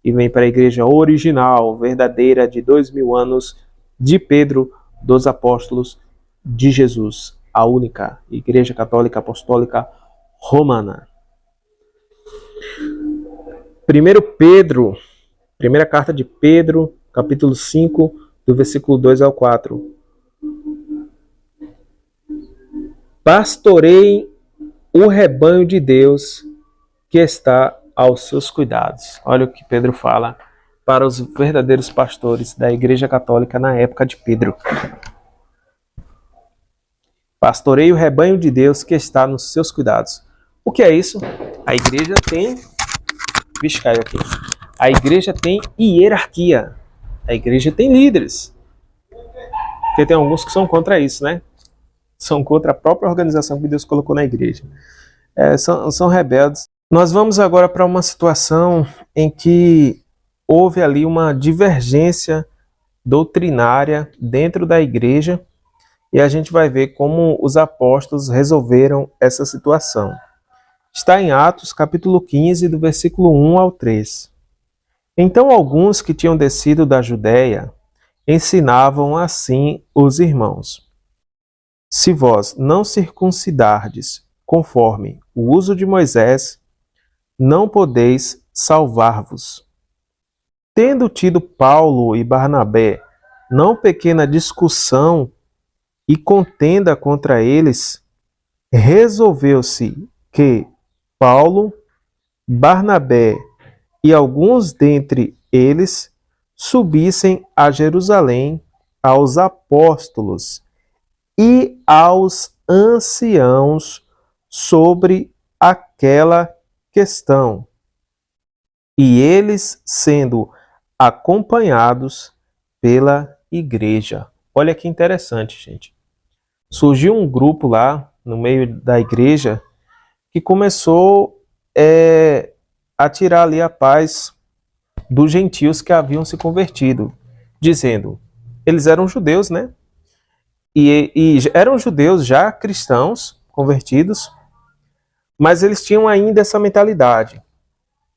e vem para a Igreja original, verdadeira, de 2000 anos, de Pedro, dos Apóstolos, de Jesus, a única Igreja Católica Apostólica Romana. 1 Pedro, primeira carta de Pedro, capítulo 5, do versículo 2 ao 4. Pastoreiem o rebanho de Deus que está aos seus cuidados. Olha o que Pedro fala para os verdadeiros pastores da Igreja Católica na época de Pedro. Pastoreie o rebanho de Deus que está nos seus cuidados. O que é isso? A igreja tem... Vixe, caiu aqui. A igreja tem hierarquia. A igreja tem líderes. Porque tem alguns que são contra isso, né? São contra a própria organização que Deus colocou na igreja. São rebeldes. Nós vamos agora para uma situação em que houve ali uma divergência doutrinária dentro da igreja e a gente vai ver como os apóstolos resolveram essa situação. Está em Atos, capítulo 15, do versículo 1 ao 3. Então alguns que tinham descido da Judéia ensinavam assim os irmãos: se vós não circuncidardes conforme o uso de Moisés, não podeis salvar-vos. Tendo tido Paulo e Barnabé não pequena discussão e contenda contra eles, resolveu-se que Paulo, Barnabé e alguns dentre eles subissem a Jerusalém aos apóstolos e aos anciãos sobre aquela questão. E eles sendo acompanhados pela igreja. Olha que interessante, gente. Surgiu um grupo lá no meio da igreja que começou a tirar ali a paz dos gentios que haviam se convertido, dizendo, eles eram judeus, né? E eram judeus já cristãos, convertidos, mas eles tinham ainda essa mentalidade.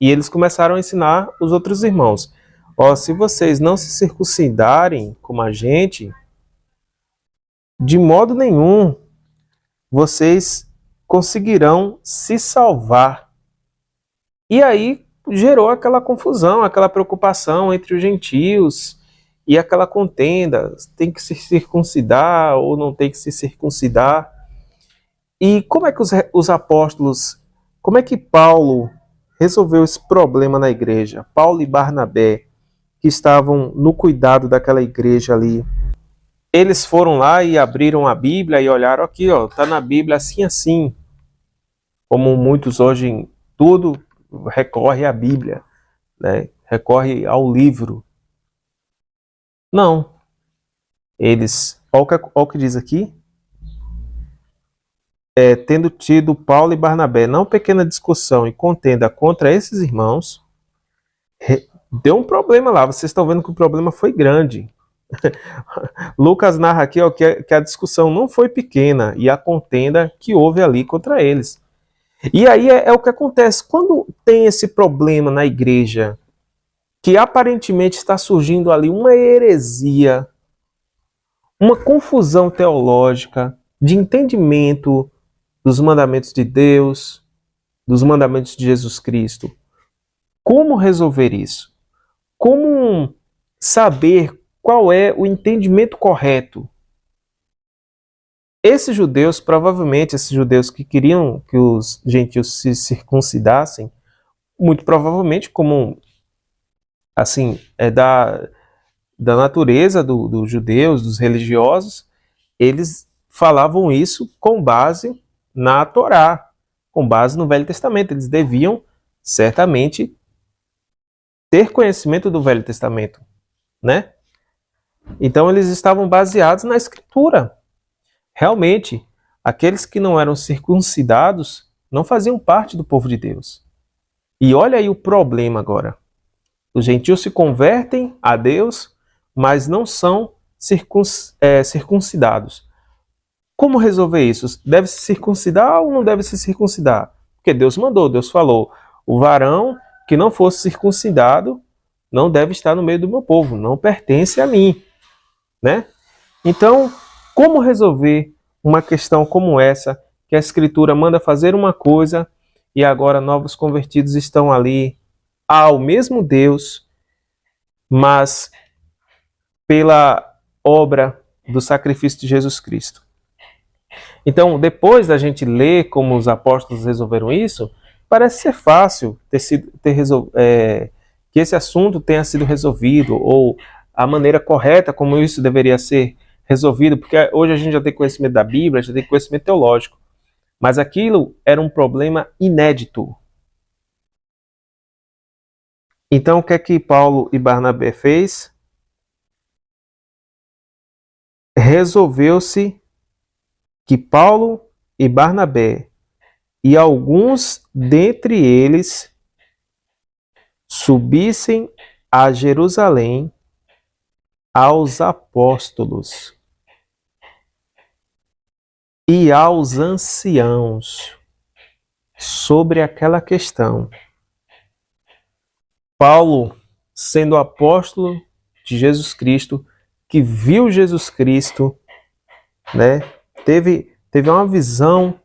E eles começaram a ensinar os outros irmãos. Ó, se vocês não se circuncidarem como a gente, de modo nenhum vocês conseguirão se salvar. E aí gerou aquela confusão, aquela preocupação entre os gentios e aquela contenda, tem que se circuncidar ou não tem que se circuncidar. E como é que os apóstolos, como é que Paulo resolveu esse problema na igreja? Paulo e Barnabé, que estavam no cuidado daquela igreja ali, eles foram lá e abriram a Bíblia e olharam aqui, ó, tá na Bíblia assim, assim. Como muitos hoje, tudo recorre à Bíblia, né? Recorre ao livro. Não. Eles, olha o que diz aqui, tendo tido Paulo e Barnabé não pequena discussão e contenda contra esses irmãos, deu um problema lá. Vocês estão vendo que o problema foi grande. Lucas narra aqui, ó, que a discussão não foi pequena e a contenda que houve ali contra eles. E aí é o que acontece. Quando tem esse problema na igreja, que aparentemente está surgindo ali uma heresia, uma confusão teológica, de entendimento dos mandamentos de Deus, dos mandamentos de Jesus Cristo. Como resolver isso? Como saber qual é o entendimento correto? Esses judeus, provavelmente, esses judeus que queriam que os gentios se circuncidassem, muito provavelmente, como assim, da natureza dos judeus, dos religiosos, eles falavam isso com base na Torá, com base no Velho Testamento. Eles deviam, certamente, ter conhecimento do Velho Testamento, né? Então, eles estavam baseados na Escritura. Realmente, aqueles que não eram circuncidados não faziam parte do povo de Deus. E olha aí o problema agora. Os gentios se convertem a Deus, mas não são circuncidados. Como resolver isso? Deve se circuncidar ou não deve se circuncidar? Porque Deus mandou, Deus falou, o varão que não fosse circuncidado não deve estar no meio do meu povo, não pertence a mim, né? Então, como resolver uma questão como essa, que a Escritura manda fazer uma coisa e agora novos convertidos estão ali ao mesmo Deus, mas pela obra do sacrifício de Jesus Cristo? Então, depois da gente ler como os apóstolos resolveram isso, parece ser fácil que esse assunto tenha sido resolvido, ou a maneira correta como isso deveria ser resolvido, porque hoje a gente já tem conhecimento da Bíblia, já tem conhecimento teológico. Mas aquilo era um problema inédito. Então, o que é que Paulo e Barnabé fez? Resolveu-se que Paulo e Barnabé e alguns dentre eles subissem a Jerusalém aos apóstolos e aos anciãos sobre aquela questão. Paulo, sendo apóstolo de Jesus Cristo, que viu Jesus Cristo, né, teve uma visão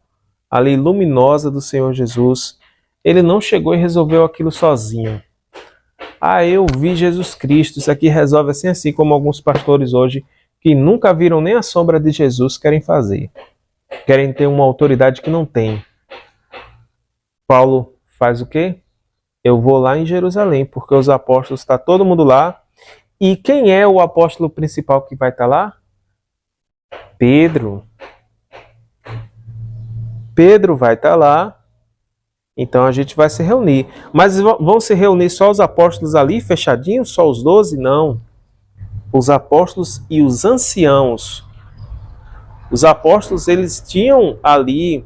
ali luminosa do Senhor Jesus. Ele não chegou e resolveu aquilo sozinho. Ah, eu vi Jesus Cristo, isso aqui resolve assim como alguns pastores hoje, que nunca viram nem a sombra de Jesus, querem fazer. querem ter uma autoridade que não tem. Paulo faz o quê? Eu vou lá em Jerusalém, porque os apóstolos, está todo mundo lá. E quem é o apóstolo principal que vai estar lá? Pedro. Pedro vai estar lá. Então a gente vai se reunir. Mas vão se reunir só os apóstolos ali, fechadinhos? Só os 12? Não. Os apóstolos e os anciãos. Os apóstolos, eles tinham ali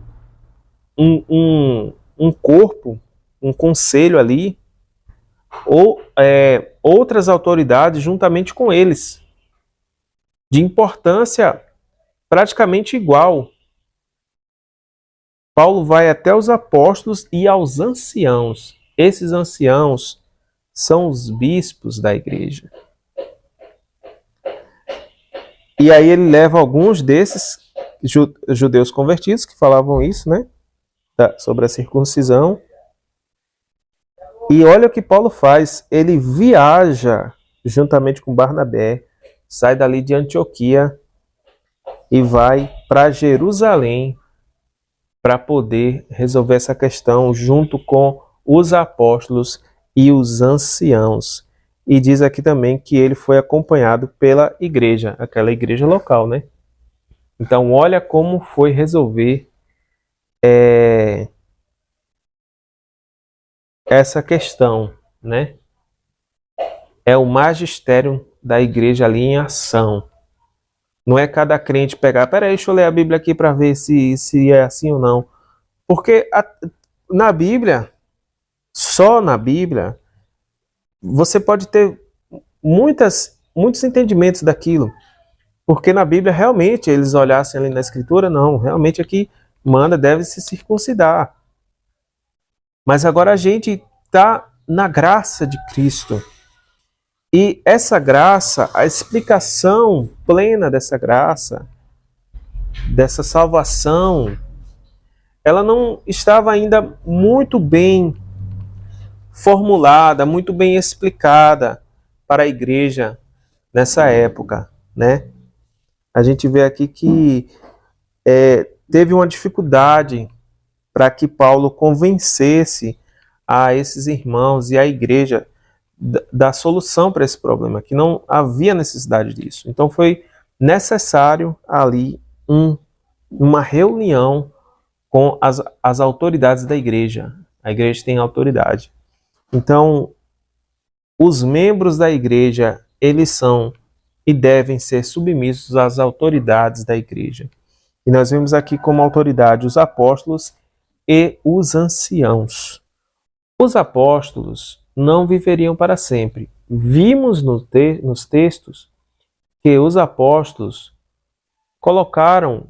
um corpo, um conselho ali, ou outras autoridades juntamente com eles, de importância praticamente igual. Paulo vai até os apóstolos e aos anciãos. Esses anciãos são os bispos da igreja. E aí ele leva alguns desses judeus convertidos que falavam isso, né? Sobre a circuncisão. E olha o que Paulo faz. Ele viaja juntamente com Barnabé, sai dali de Antioquia e vai para Jerusalém para poder resolver essa questão junto com os apóstolos e os anciãos. E diz aqui também que ele foi acompanhado pela igreja, aquela igreja local, né? Então, olha como foi resolver essa questão, né? É o magistério da igreja ali em ação. Não é cada crente pegar, peraí, deixa eu ler a Bíblia aqui para ver se é assim ou não. Porque na Bíblia, só na Bíblia, você pode ter muitos entendimentos daquilo. Porque na Bíblia, realmente, eles olhassem ali na Escritura, não, realmente aqui manda, deve se circuncidar. Mas agora a gente está na graça de Cristo. E essa graça, a explicação plena dessa graça, dessa salvação, ela não estava ainda muito bem formulada, muito bem explicada para a igreja nessa época, né? A gente vê aqui que teve uma dificuldade para que Paulo convencesse a esses irmãos e a igreja da solução para esse problema, que não havia necessidade disso. Então foi necessário ali uma reunião com as autoridades da igreja. A igreja tem autoridade. Então, os membros da igreja, eles são e devem ser submissos às autoridades da igreja. E nós vemos aqui como autoridade os apóstolos e os anciãos. Os apóstolos não viveriam para sempre. Vimos nos textos que os apóstolos colocaram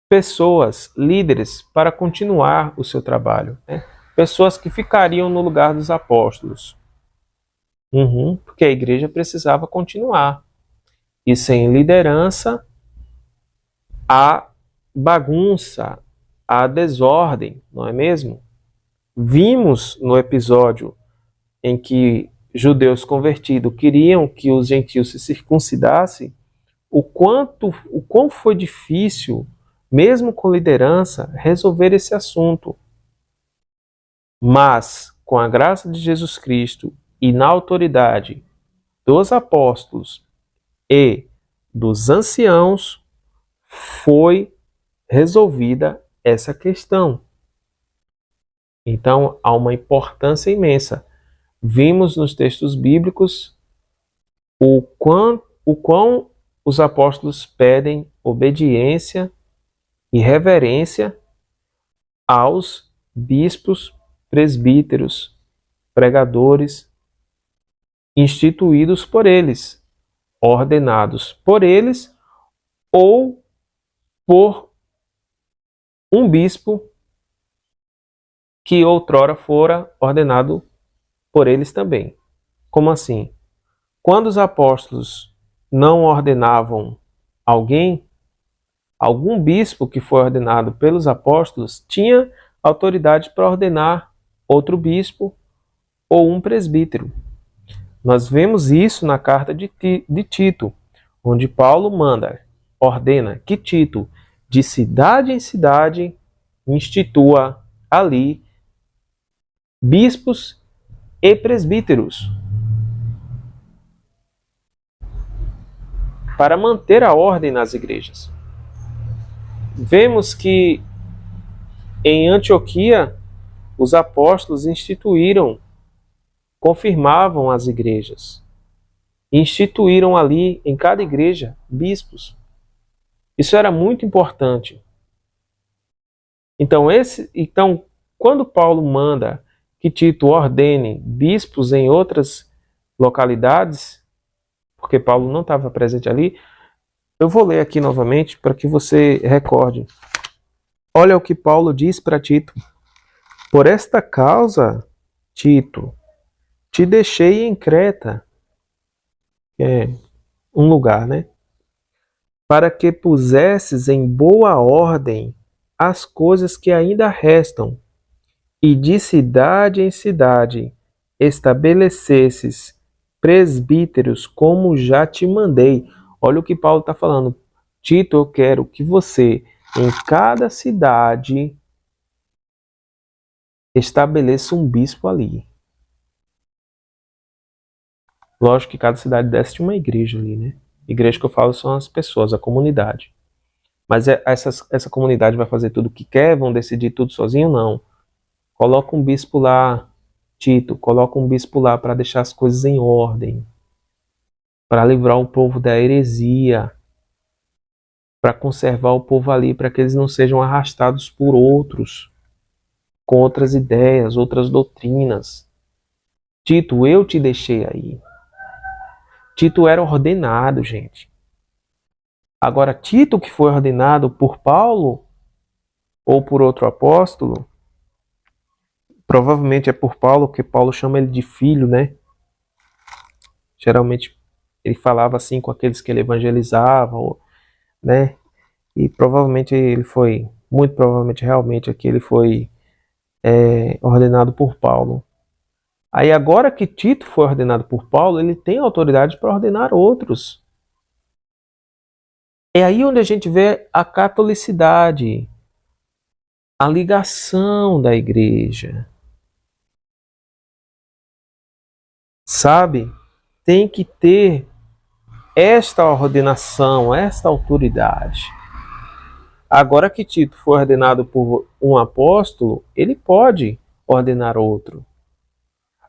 pessoas, líderes, para continuar o seu trabalho. Né? Pessoas que ficariam no lugar dos apóstolos. Porque a igreja precisava continuar. E sem liderança, há bagunça, há desordem, não é mesmo? Vimos no episódio em que judeus convertidos queriam que os gentios se circuncidassem, o quão foi difícil, mesmo com liderança, resolver esse assunto. Mas, com a graça de Jesus Cristo e na autoridade dos apóstolos e dos anciãos, foi resolvida essa questão. Então, há uma importância imensa. Vimos nos textos bíblicos o quão os apóstolos pedem obediência e reverência aos bispos, presbíteros, pregadores, instituídos por eles, ordenados por eles ou por um bispo que outrora fora ordenado por eles também. Como assim? Quando os apóstolos não ordenavam alguém, algum bispo que foi ordenado pelos apóstolos tinha autoridade para ordenar outro bispo ou um presbítero. Nós vemos isso na carta de Tito, onde Paulo manda ordena que Tito, de cidade em cidade, institua ali bispos e presbíteros para manter a ordem nas igrejas. Vemos que em Antioquia os apóstolos instituíram, confirmavam as igrejas, instituíram ali em cada igreja bispos. Isso era muito importante. Então, quando Paulo manda que Tito ordene bispos em outras localidades, porque Paulo não estava presente ali, eu vou ler aqui novamente para que você recorde. Olha o que Paulo diz para Tito. Por esta causa, Tito, te deixei em Creta, um lugar, né? Para que pusesses em boa ordem as coisas que ainda restam, e de cidade em cidade estabelecesses presbíteros, como já te mandei. Olha o que Paulo está falando. Tito, eu quero que você, em cada cidade, estabeleça um bispo ali. Lógico que cada cidade dessa tinha uma igreja ali, né? Igreja que eu falo são as pessoas, a comunidade. Mas essa comunidade vai fazer tudo o que quer, vão decidir tudo sozinho? Não. Coloca um bispo lá, Tito, coloca um bispo lá para deixar as coisas em ordem, para livrar o povo da heresia, para conservar o povo ali, para que eles não sejam arrastados por outros, com outras ideias, outras doutrinas. Tito, eu te deixei aí. Tito era ordenado, gente. Agora, Tito, que foi ordenado por Paulo ou por outro apóstolo, provavelmente é por Paulo, que Paulo chama ele de filho, né? Geralmente ele falava assim com aqueles que ele evangelizava, né? E provavelmente ele foi, muito provavelmente realmente aqui ele foi ordenado por Paulo. Aí agora que Tito foi ordenado por Paulo, ele tem autoridade para ordenar outros. É aí onde a gente vê a catolicidade, a ligação da igreja. Sabe? Tem que ter esta ordenação, esta autoridade. Agora que Tito foi ordenado por um apóstolo, ele pode ordenar outro.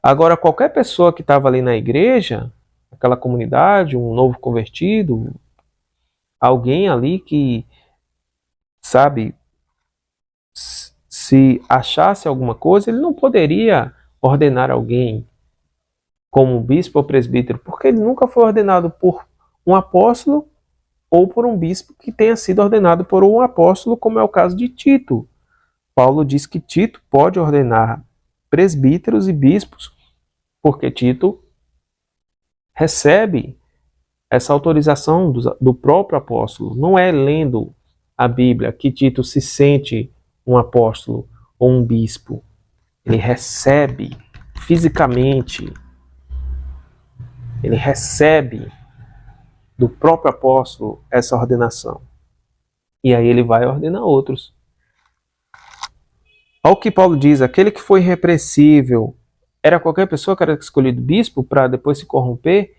Agora, qualquer pessoa que estava ali na igreja, aquela comunidade, um novo convertido, alguém ali que, sabe, se achasse alguma coisa, ele não poderia ordenar alguém como bispo ou presbítero, porque ele nunca foi ordenado por um apóstolo ou por um bispo que tenha sido ordenado por um apóstolo, como é o caso de Tito. Paulo diz que Tito pode ordenar presbíteros e bispos, porque Tito recebe essa autorização do próprio apóstolo. Não é lendo a Bíblia que Tito se sente um apóstolo ou um bispo. Ele recebe fisicamente, ele recebe do próprio apóstolo essa ordenação. E aí ele vai ordenar outros. Olha o que Paulo diz, aquele que foi irrepreensível era qualquer pessoa que era escolhido bispo para depois se corromper,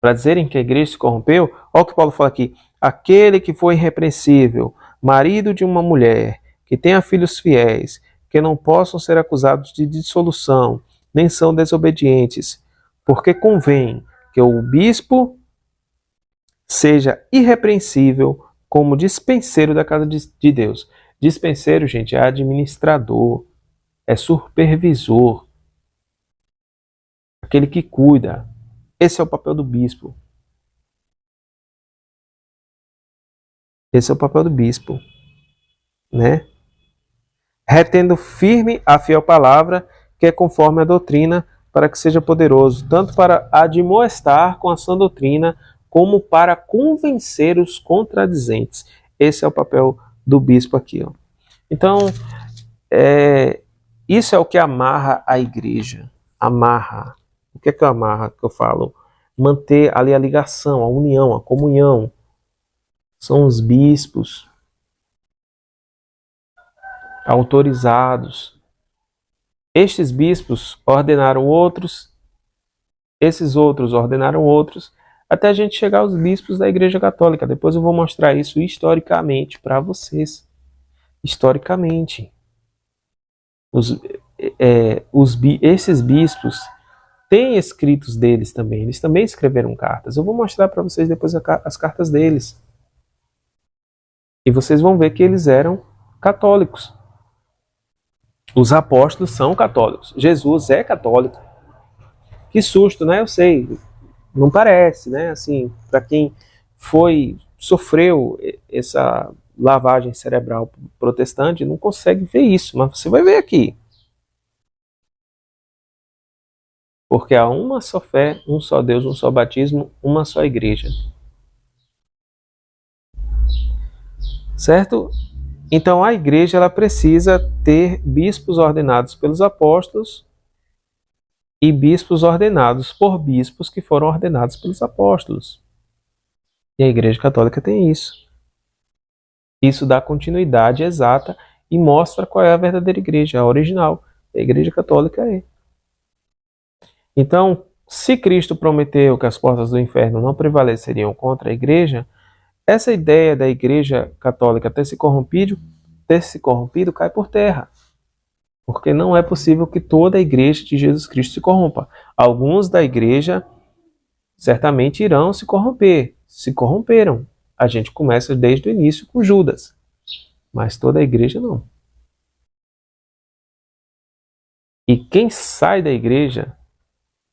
para dizerem que a igreja se corrompeu. Olha o que Paulo fala aqui, aquele que foi irrepreensível, marido de uma mulher, que tenha filhos fiéis, que não possam ser acusados de dissolução, nem são desobedientes, porque convém que o bispo seja irrepreensível como dispenseiro da casa de Deus. Dispenseiro, gente, é administrador, é supervisor, aquele que cuida. Esse é o papel do bispo. Esse é o papel do bispo, né? Retendo firme a fiel palavra, que é conforme a doutrina, para que seja poderoso, tanto para admoestar com a sã doutrina, como para convencer os contradizentes. Esse é o papel do bispo aqui, ó. Então, isso é o que amarra a igreja. Amarra. O que é que amarra, que eu falo? Manter ali a ligação, a união, a comunhão. são os bispos autorizados. Estes bispos ordenaram outros, esses outros ordenaram outros, até a gente chegar aos bispos da Igreja Católica. Depois eu vou mostrar isso historicamente para vocês. Historicamente. Esses bispos têm escritos deles também. Eles também escreveram cartas. Eu vou mostrar para vocês depois as cartas deles. E vocês vão ver que eles eram católicos. Os apóstolos são católicos. Jesus é católico. Que susto, né? Eu sei. Não parece, né? Assim, para quem sofreu essa lavagem cerebral protestante, não consegue ver isso, mas você vai ver aqui. Porque há uma só fé, um só Deus, um só batismo, uma só igreja. Certo? Então a igreja ela precisa ter bispos ordenados pelos apóstolos e bispos ordenados por bispos que foram ordenados pelos apóstolos. E a Igreja Católica tem isso. Isso dá continuidade exata e mostra qual é a verdadeira igreja, a original. A Igreja Católica é. Então, se Cristo prometeu que as portas do inferno não prevaleceriam contra a igreja, essa ideia da Igreja Católica ter se corrompido cai por terra. Porque não é possível que toda a igreja de Jesus Cristo se corrompa. Alguns da igreja certamente irão se corromper. Se corromperam. A gente começa desde o início com Judas. Mas toda a igreja não. E quem sai da igreja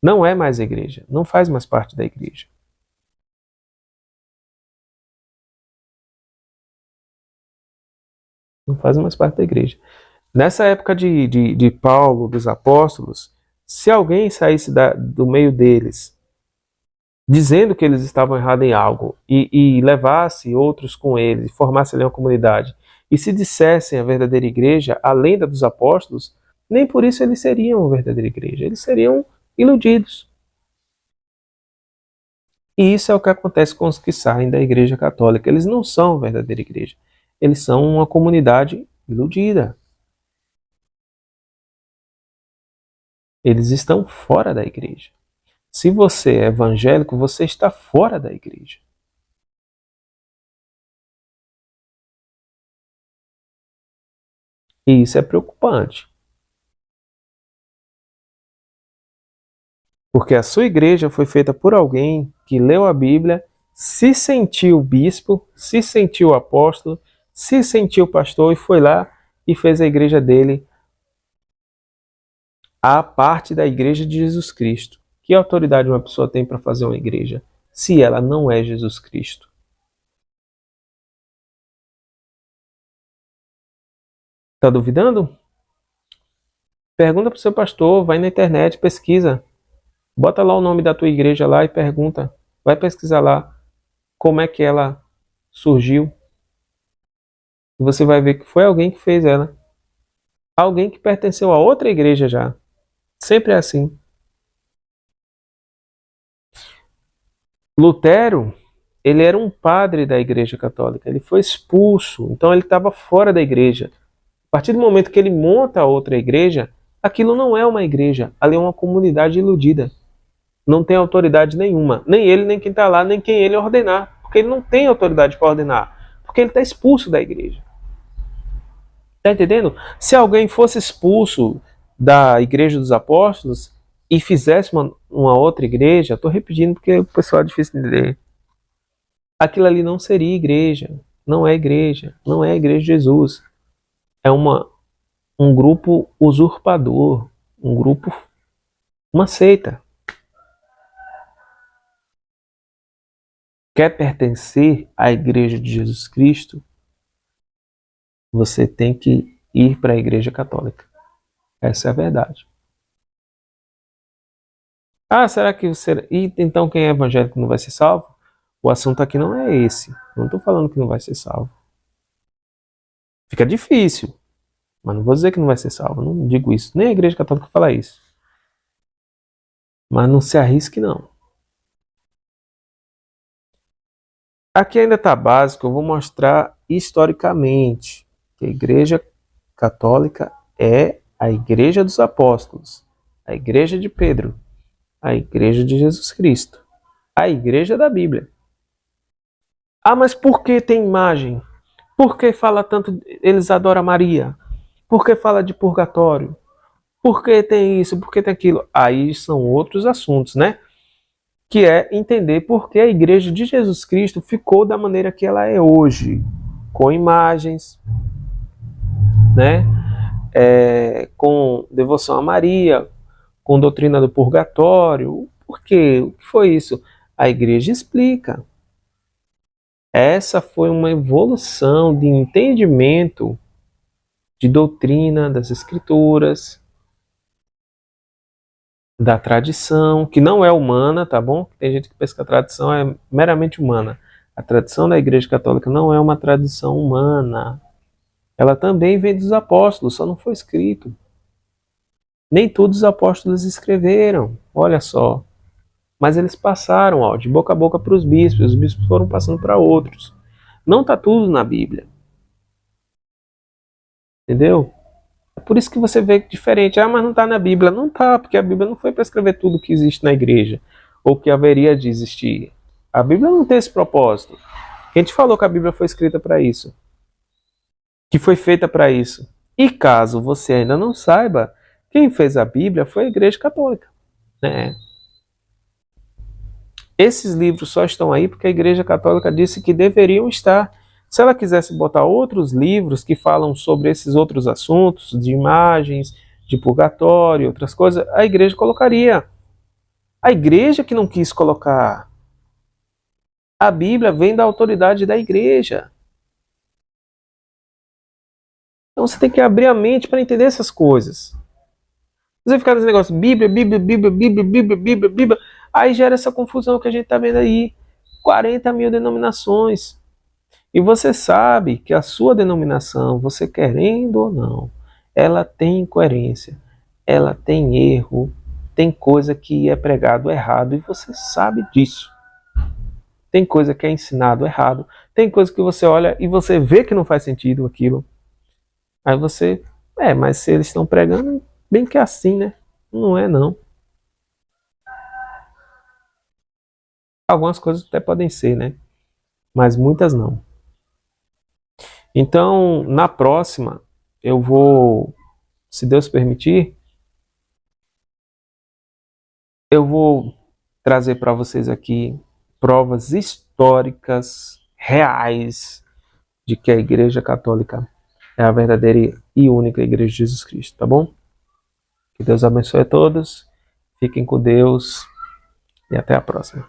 não é mais a igreja. Não faz mais parte da igreja. Não faz mais parte da igreja. Nessa época de Paulo, dos apóstolos, se alguém saísse do meio deles dizendo que eles estavam errados em algo e levasse outros com eles, formasse ali uma comunidade, e se dissessem a verdadeira igreja, além da dos apóstolos, nem por isso eles seriam a verdadeira igreja, eles seriam iludidos. E isso é o que acontece com os que saem da igreja católica. Eles não são a verdadeira igreja, eles são uma comunidade iludida. Eles estão fora da igreja. Se você é evangélico, você está fora da igreja. E isso é preocupante. Porque a sua igreja foi feita por alguém que leu a Bíblia, se sentiu bispo, se sentiu apóstolo, se sentiu pastor e foi lá e fez a igreja dele a parte da igreja de Jesus Cristo. Que autoridade uma pessoa tem para fazer uma igreja se ela não é Jesus Cristo? Está duvidando? Pergunta para o seu pastor, vai na internet, pesquisa. Bota lá o nome da tua igreja lá e pergunta. Vai pesquisar lá como é que ela surgiu. E você vai ver que foi alguém que fez ela. Alguém que pertenceu a outra igreja já. Sempre é assim. Lutero, ele era um padre da igreja católica. Ele foi expulso. Então ele estava fora da igreja. A partir do momento que ele monta outra igreja, aquilo não é uma igreja. Ali é uma comunidade iludida. Não tem autoridade nenhuma. Nem ele, nem quem está lá, nem quem ele ordenar. Porque ele não tem autoridade para ordenar. Porque ele está expulso da igreja. Está entendendo? Se alguém fosse expulso da igreja dos apóstolos e fizesse uma outra igreja, estou repetindo porque o pessoal é difícil de entender. Aquilo ali não seria igreja. Não é igreja. Não é a igreja de Jesus. É um grupo usurpador. Um grupo, uma seita. Quer pertencer à igreja de Jesus Cristo? Você tem que ir para a igreja católica. Essa é a verdade. Ah, será que você... E então quem é evangélico não vai ser salvo? O assunto aqui não é esse. Não estou falando que não vai ser salvo. Fica difícil. Mas não vou dizer que não vai ser salvo. Não digo isso. Nem a igreja católica fala isso. Mas não se arrisque não. Aqui ainda está básico, eu vou mostrar historicamente que a Igreja Católica é a Igreja dos Apóstolos, a Igreja de Pedro, a Igreja de Jesus Cristo, a Igreja da Bíblia. Ah, mas por que tem imagem? Por que fala tanto, eles adoram Maria? Por que fala de purgatório? Por que tem isso? Por que tem aquilo? Aí são outros assuntos, né? Que é entender por que a Igreja de Jesus Cristo ficou da maneira que ela é hoje, com imagens, né? Com devoção a Maria, com doutrina do purgatório. Por quê? O que foi isso? A Igreja explica. Essa foi uma evolução de entendimento de doutrina das Escrituras, da tradição, que não é humana, tá bom? Tem gente que pensa que a tradição é meramente humana. A tradição da Igreja Católica não é uma tradição humana. Ela também vem dos apóstolos, só não foi escrito. Nem todos os apóstolos escreveram, olha só. Mas eles passaram, ó, de boca a boca para os bispos foram passando para outros. Não está tudo na Bíblia. Entendeu? É por isso que você vê diferente. Ah, mas não está na Bíblia. Não está, porque a Bíblia não foi para escrever tudo que existe na igreja, ou que haveria de existir. A Bíblia não tem esse propósito. Quem te falou que a Bíblia foi escrita para isso? Que foi feita para isso? E caso você ainda não saiba, quem fez a Bíblia foi a Igreja Católica. Né? Esses livros só estão aí porque a Igreja Católica disse que deveriam estar. Se ela quisesse botar outros livros que falam sobre esses outros assuntos, de imagens, de purgatório, outras coisas, a Igreja colocaria. A Igreja que não quis colocar. A Bíblia vem da autoridade da Igreja. Então você tem que abrir a mente para entender essas coisas. Você ficar nesse negócio, Bíblia, Bíblia, Bíblia, Bíblia, Bíblia, Bíblia, Bíblia, aí gera essa confusão que a gente está vendo aí. 40 mil denominações. E você sabe que a sua denominação, você querendo ou não, ela tem incoerência, ela tem erro, tem coisa que é pregado errado e você sabe disso. Tem coisa que é ensinado errado, tem coisa que você olha e você vê que não faz sentido aquilo. Aí você, mas se eles estão pregando, bem que é assim, né? Não é não. Algumas coisas até podem ser, né? Mas muitas não. Então, na próxima, eu vou, se Deus permitir, eu vou trazer para vocês aqui provas históricas, reais, de que a Igreja Católica é a verdadeira e única Igreja de Jesus Cristo, tá bom? Que Deus abençoe a todos, fiquem com Deus e até a próxima.